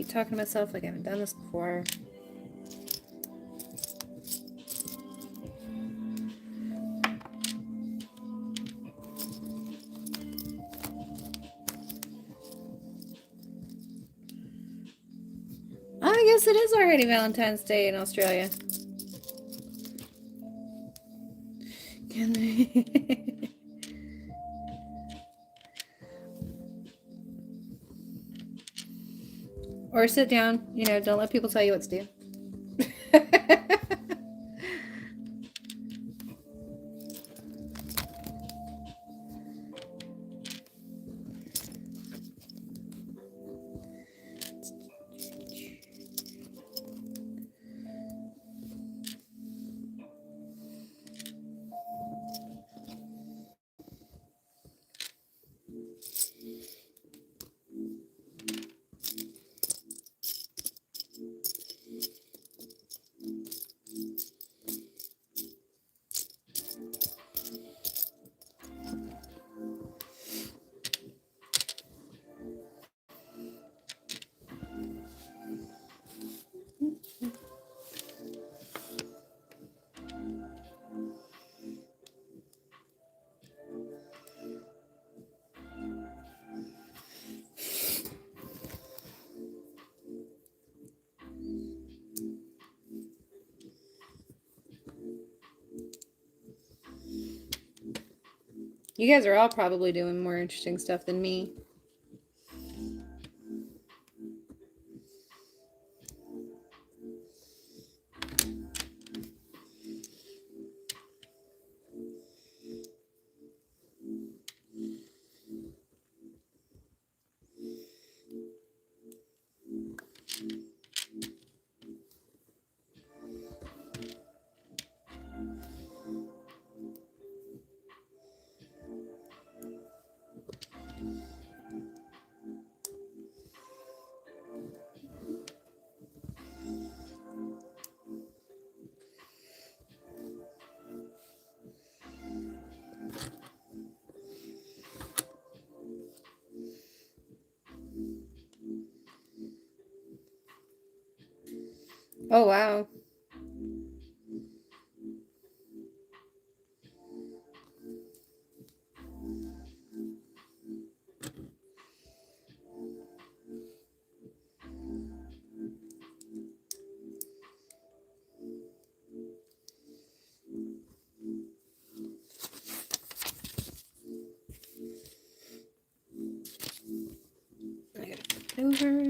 Talking to myself like I haven't done this before. I guess it is already Valentine's Day in Australia. Can they? Or sit down, don't let people tell you what to do. You guys are all probably doing more interesting stuff than me. Oh, wow. I gotta flip it over.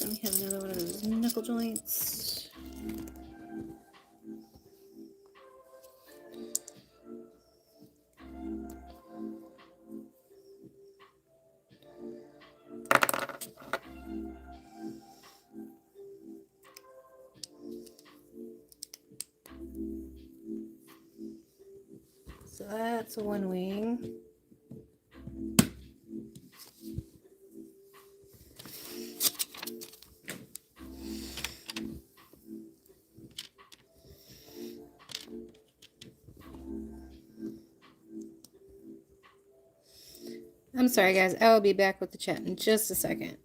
Then we have another one of those knuckle joints. So that's one wing. I'm sorry, guys. I will be back with the chat in just a second.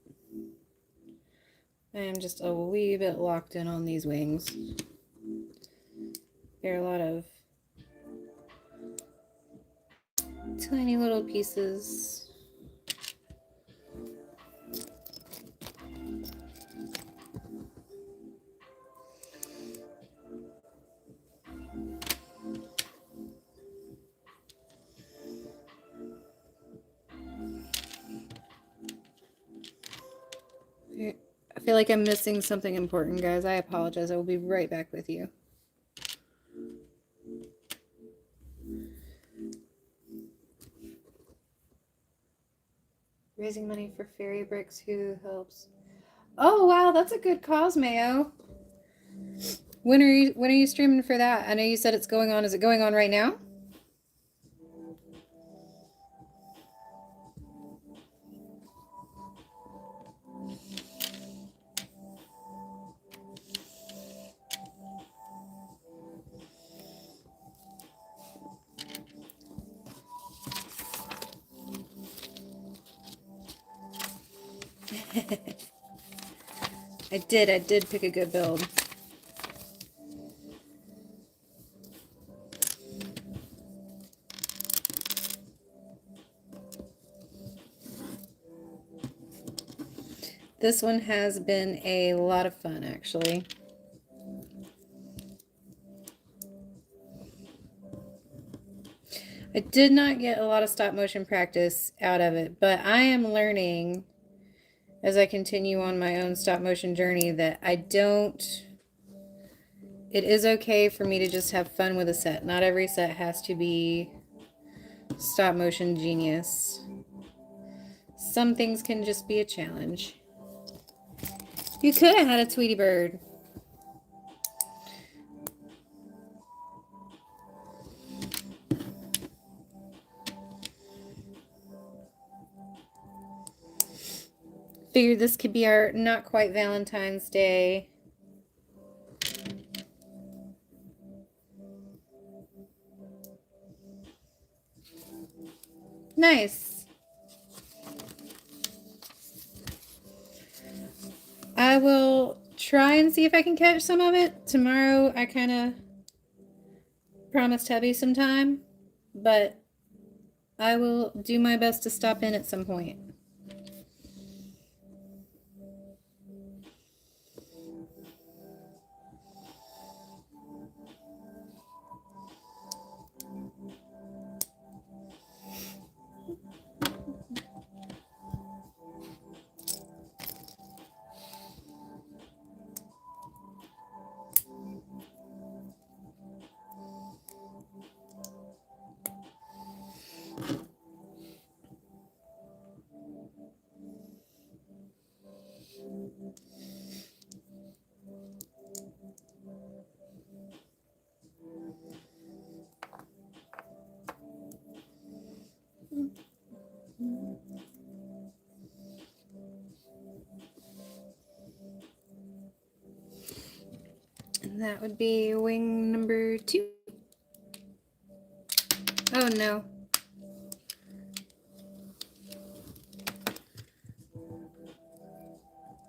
I am just a wee bit locked in on these wings. There are a lot of tiny little pieces. I feel like I'm missing something important, guys. I apologize. I will be right back with you. Raising money for fairy bricks. Who helps? Oh wow, that's a good cause, Mayo. When are you streaming for that? I know you said it's going on. Is it going on right now? I did pick a good build. This one has been a lot of fun, actually. I did not get a lot of stop motion practice out of it, but I am learning as I continue on my own stop motion journey that it is okay for me to just have fun with a set. Not every set has to be stop motion genius. Some things can just be a challenge. You could have had a Tweety bird. Figured this could be our not quite Valentine's Day. Nice. I will try and see if I can catch some of it. Tomorrow I kind of promised hubby some time, but I will do my best to stop in at some point. And that would be wing number 2. Oh no.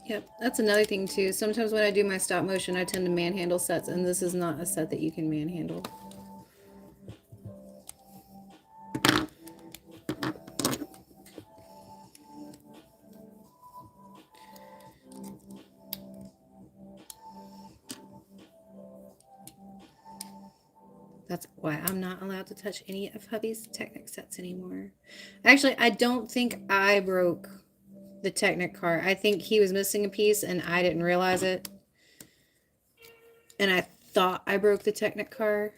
Yep, that's another thing too. Sometimes when I do my stop motion, I tend to manhandle sets, and this is not a set that you can manhandle. That's why I'm not allowed to touch any of hubby's Technic sets anymore. Actually, I don't think I broke the Technic car. I think he was missing a piece and I didn't realize it. And I thought I broke the Technic car.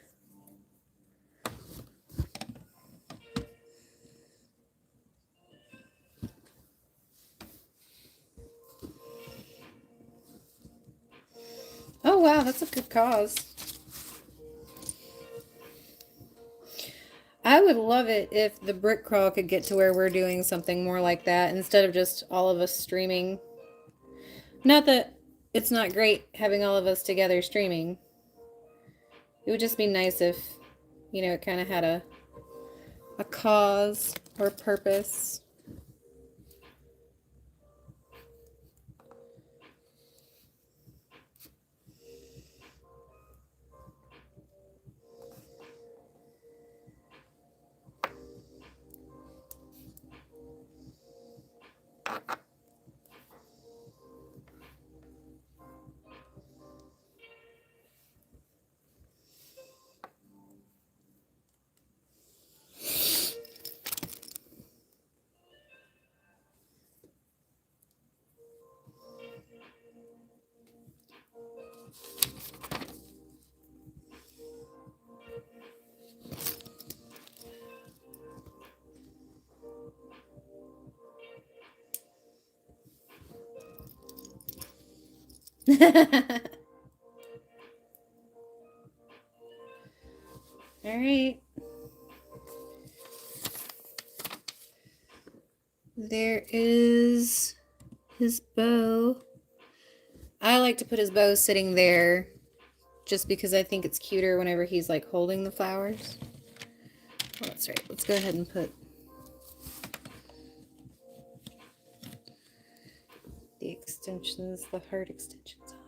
Oh wow, that's a good cause. I would love it if the brick crawl could get to where we're doing something more like that instead of just all of us streaming. Not that it's not great having all of us together streaming. It would just be nice if, you know, it kind of had a cause or purpose. All right. There is his bow. I like to put his bow sitting there just because I think it's cuter whenever he's like holding the flowers. Oh, that's right. Let's go ahead and put the extensions, the heart extensions on.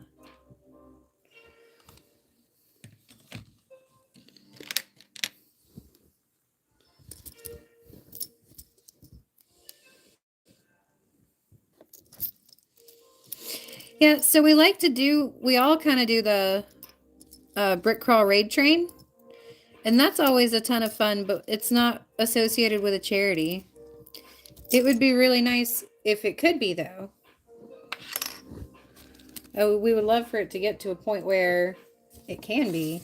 Yeah, so we all kind of do the brick crawl raid train. And that's always a ton of fun, but it's not associated with a charity. It would be really nice if it could be, though. Oh, we would love for it to get to a point where it can be.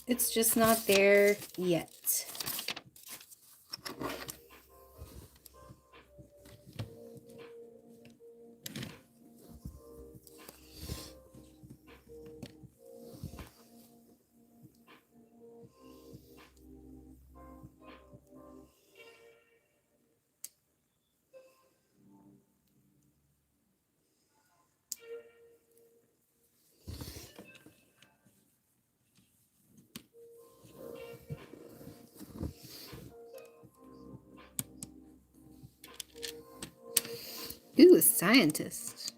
It's just not there yet. Ooh, a scientist.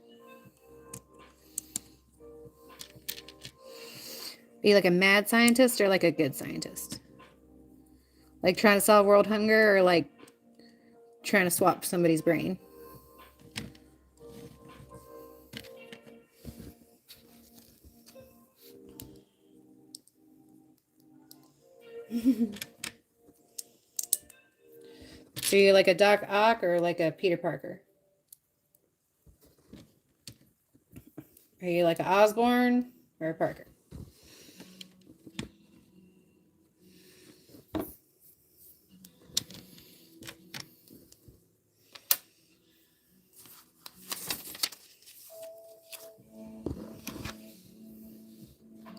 Are you like a mad scientist or like a good scientist? Like trying to solve world hunger or like trying to swap somebody's brain? So you're like a Doc Ock or like a Peter Parker? Are you like an Osborn or a Parker?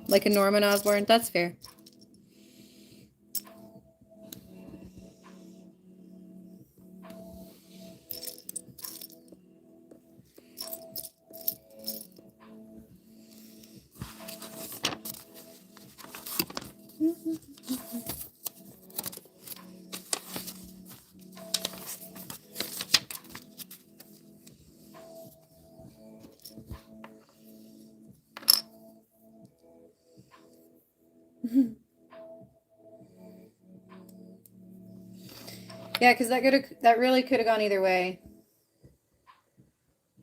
Like a Norman Osborn? That's fair. Yeah, because that really could have gone either way.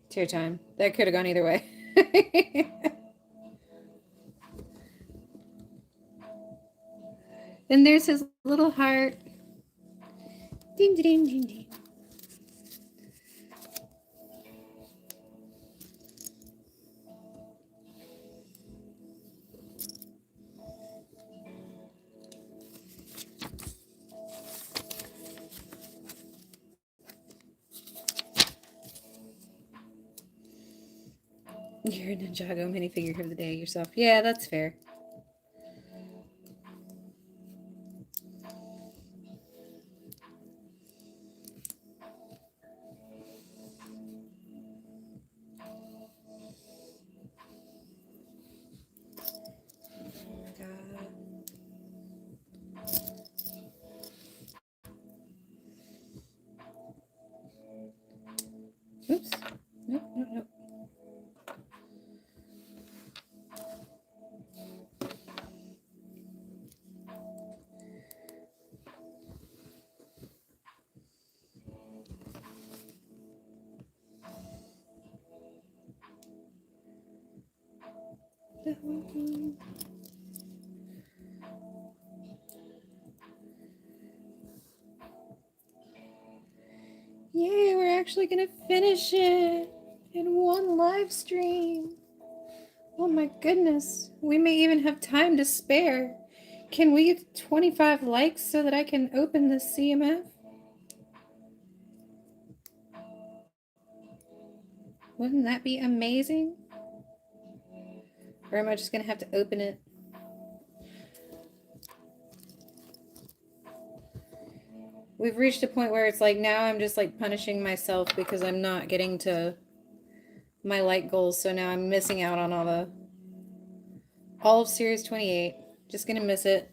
It's your time. That could have gone either way. And there's his little heart. Ding, ding, ding, ding. You're a Ninjago minifigure of the day yourself. Yeah, that's fair. Oops. Nope, nope, nope. Yay, we're actually gonna finish it in one live stream. Oh my goodness. We may even have time to spare. Can we get 25 likes so that I can open the CMF? Wouldn't that be amazing? Or am I just gonna have to open it? We've reached a point where it's like now I'm just like punishing myself because I'm not getting to my like goals, so now I'm missing out on all of series 28. Just gonna miss it.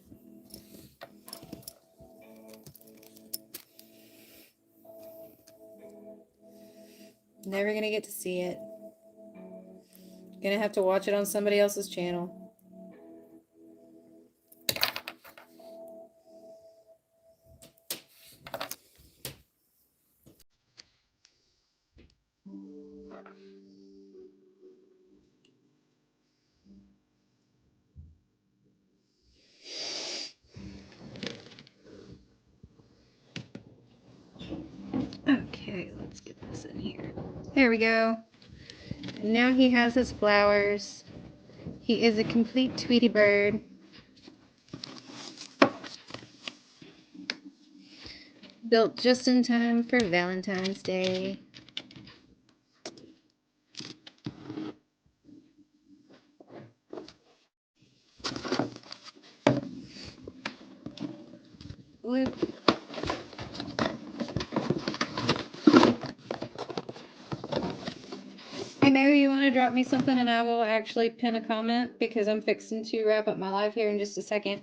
Never gonna get to see it. Gonna have to watch it on somebody else's channel. Okay, let's get this in here. There we go. And now he has his flowers. He is a complete Tweety bird. Built just in time for Valentine's Day. Whoop. Hey, maybe you want to drop me something and I will actually pin a comment because I'm fixing to wrap up my live here in just a second.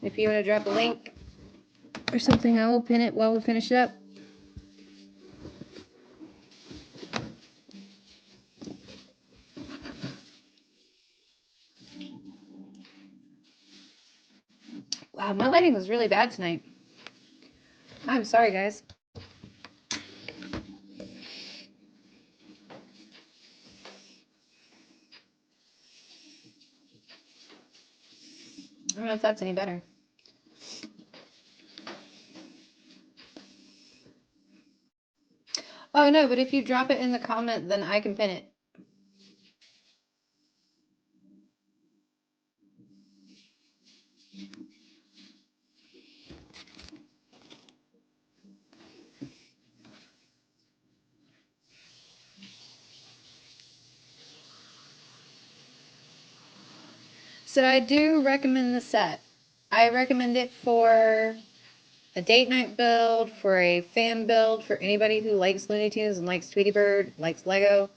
If you want to drop a link or something, I will pin it while we finish it up. Wow, my lighting was really bad tonight. I'm sorry, guys. I don't know if that's any better. Oh, no, but if you drop it in the comment, then I can pin it. So I do recommend the set. I recommend it for a date night build, for a fan build, for anybody who likes Looney Tunes and likes Tweety Bird, likes Lego.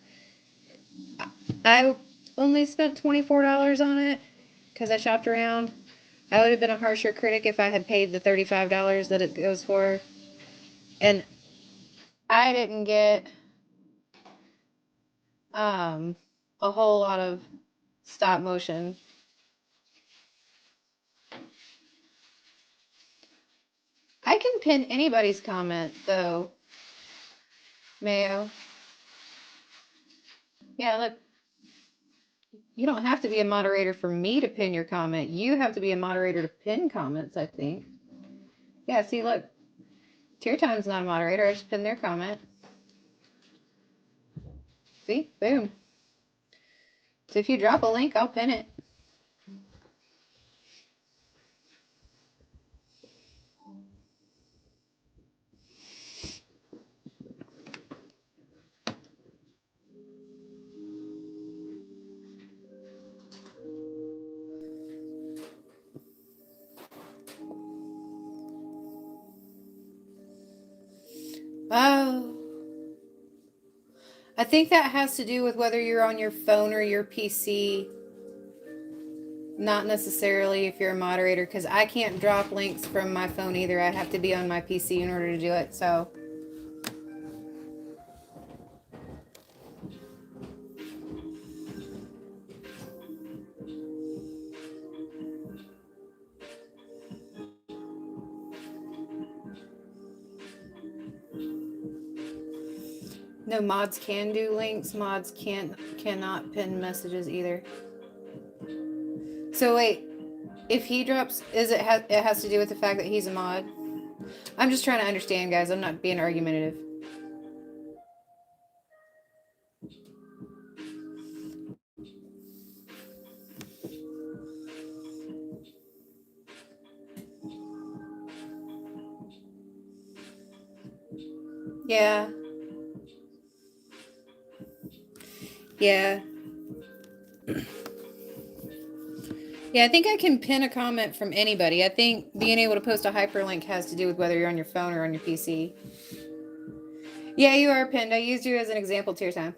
I only spent $24 on it because I shopped around. I would have been a harsher critic if I had paid the $35 that it goes for. And I didn't get a whole lot of stop motion. I can pin anybody's comment, though, Mayo. Yeah, look, you don't have to be a moderator for me to pin your comment. You have to be a moderator to pin comments, I think. Yeah, see, look, Tier Time's not a moderator. I just pinned their comment. See? Boom. So if you drop a link, I'll pin it. Oh. I think that has to do with whether you're on your phone or your PC. Not necessarily if you're a moderator, because I can't drop links from my phone either. I have to be on my PC in order to do it, so. No, mods can do links. Mods cannot pin messages either. So wait, if he drops, it has to do with the fact that he's a mod? I'm just trying to understand, guys. I'm not being argumentative. Yeah. Yeah. Yeah, I think I can pin a comment from anybody. I think being able to post a hyperlink has to do with whether you're on your phone or on your PC. Yeah, you are pinned. I used you as an example, Tier Time.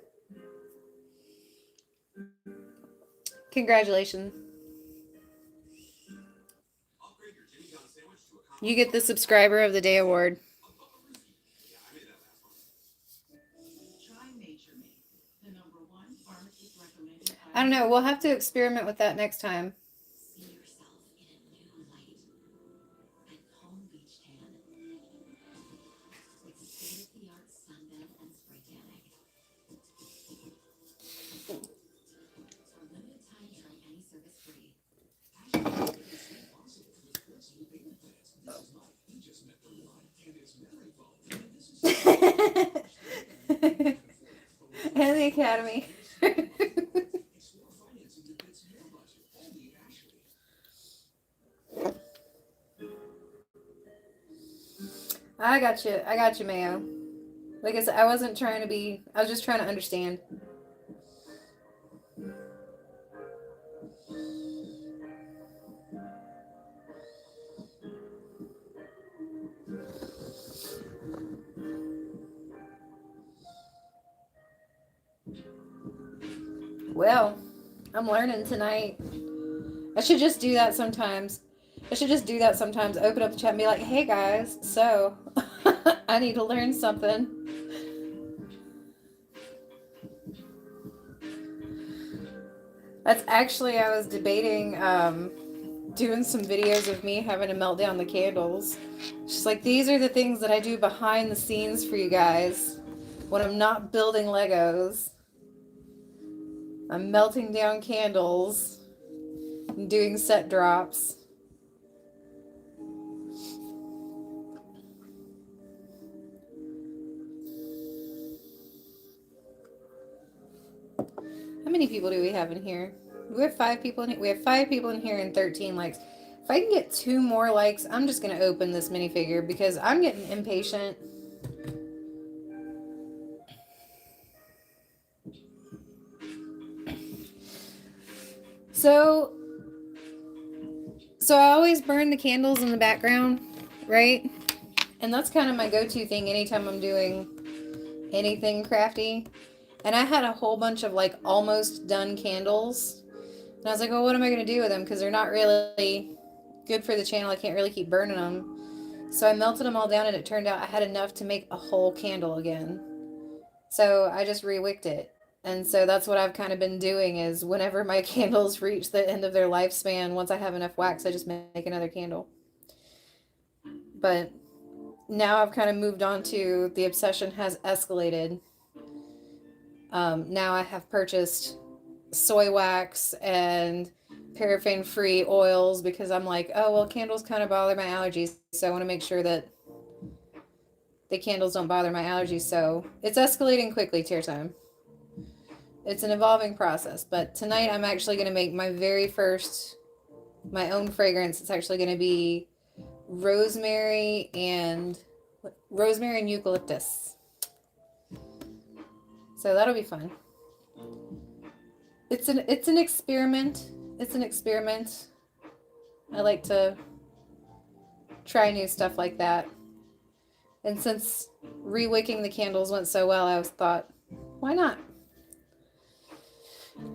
Congratulations. You get the Subscriber of the Day award. I don't know. We'll have to experiment with that next time. And the Academy. I got you. I got you, Mayo. Like I said, I wasn't trying to be, I was just trying to understand. Well, I'm learning tonight. I should just do that sometimes. Open up the chat and be like, hey guys, so I need to learn something. That's actually, I was debating doing some videos of me having to melt down the candles. Just like, these are the things that I do behind the scenes for you guys when I'm not building Legos. I'm melting down candles and doing set drops. How many people do we have in here? We have 5 people in here. We have 5 people in here and 13 likes. If I can get 2 more likes, I'm just going to open this minifigure because I'm getting impatient. So I always burn the candles in the background, right? And that's kind of my go-to thing anytime I'm doing anything crafty. And I had a whole bunch of like almost done candles. And I was like, well, what am I going to do with them? Because they're not really good for the channel. I can't really keep burning them. So I melted them all down and it turned out I had enough to make a whole candle again. So I just rewicked it. And so that's what I've kind of been doing is whenever my candles reach the end of their lifespan, once I have enough wax, I just make another candle. But now I've kind of moved on to the obsession has escalated. Now I have purchased soy wax and paraffin-free oils because I'm like, oh, well, candles kind of bother my allergies. So I want to make sure that the candles don't bother my allergies. So it's escalating quickly, Tear Time. It's an evolving process. But tonight I'm actually going to make my very first, my own fragrance. It's actually going to be rosemary and eucalyptus. So that'll be fun. It's an experiment. It's an experiment. I like to try new stuff like that. And since re-wicking the candles went so well, I thought, why not?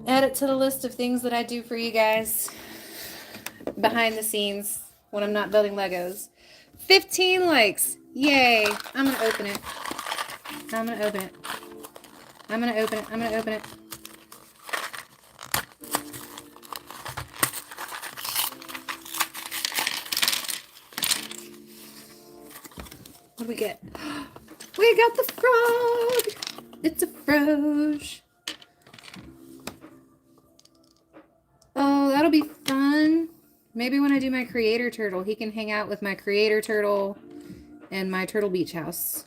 Add it to the list of things that I do for you guys behind the scenes when I'm not building Legos. 15 likes. Yay. I'm going to open it. I'm going to open it. I'm going to open it. I'm going to open it. What do we get? We got the frog. It's a froge. Oh, that'll be fun. Maybe when I do my creator turtle, he can hang out with my creator turtle and my turtle beach house.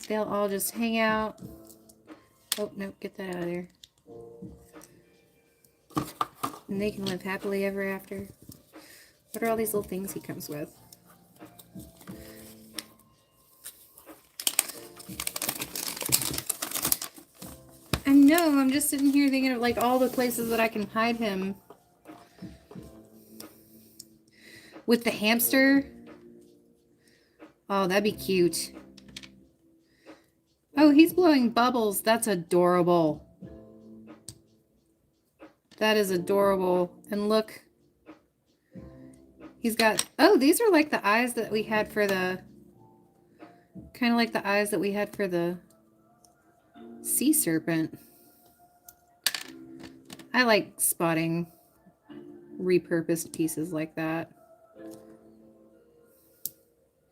They'll all just hang out. Oh, no, get that out of there. And they can live happily ever after. What are all these little things he comes with? I know, I'm just sitting here thinking of like all the places that I can hide him. With the hamster. Oh, that'd be cute. Oh, he's blowing bubbles. That's adorable. That is adorable. And look. He's got, oh, these are like the eyes that we had for the, kind of like the eyes that we had for the sea serpent. I like spotting repurposed pieces like that.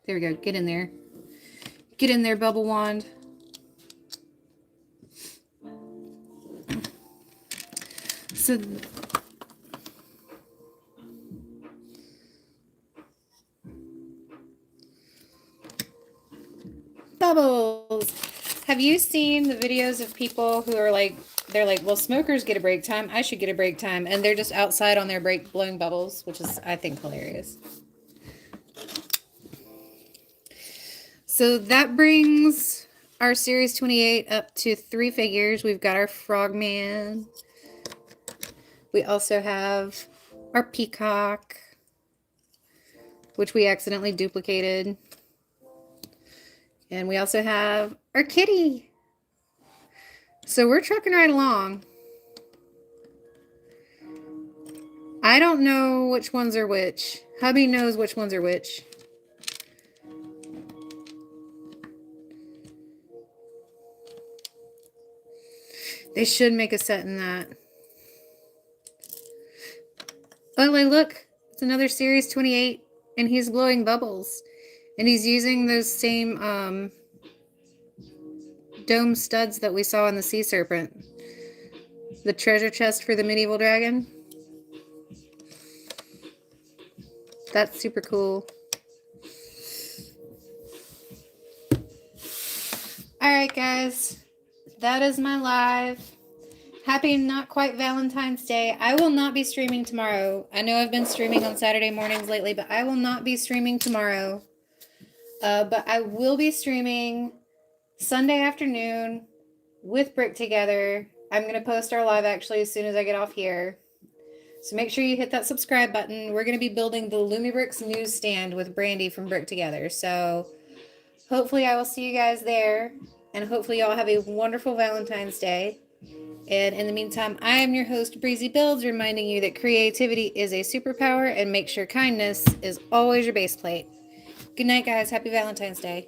There we go. Get in there. Get in there, Bubble Wand. So Bubbles. Have you seen the videos of people who are like, they're like, well, smokers get a break time. I should get a break time. And they're just outside on their break blowing bubbles, which is, I think, hilarious. So that brings our Series 28 up to 3 figures. We've got our Frogman. We also have our Peacock, which we accidentally duplicated. And we also have our kitty. So we're trucking right along. I don't know which ones are which. Hubby knows which ones are which. They should make a set in that. Oh, look. It's another Series 28. And he's blowing bubbles. And he's using those same dome studs that we saw in the sea serpent. The treasure chest for the medieval dragon. That's super cool. Alright, guys. That is my live. Happy Not Quite Valentine's Day. I will not be streaming tomorrow. I know I've been streaming on Saturday mornings lately, but I will not be streaming tomorrow. But I will be streaming Sunday afternoon with Brick Together. I'm going to post our live actually as soon as I get off here. So make sure you hit that subscribe button. We're going to be building the Looney Bricks newsstand with Brandy from Brick Together. So hopefully I will see you guys there. And hopefully y'all have a wonderful Valentine's Day. And in the meantime, I am your host, Breezy Builds, reminding you that creativity is a superpower and make sure kindness is always your base plate. Good night, guys. Happy Valentine's Day.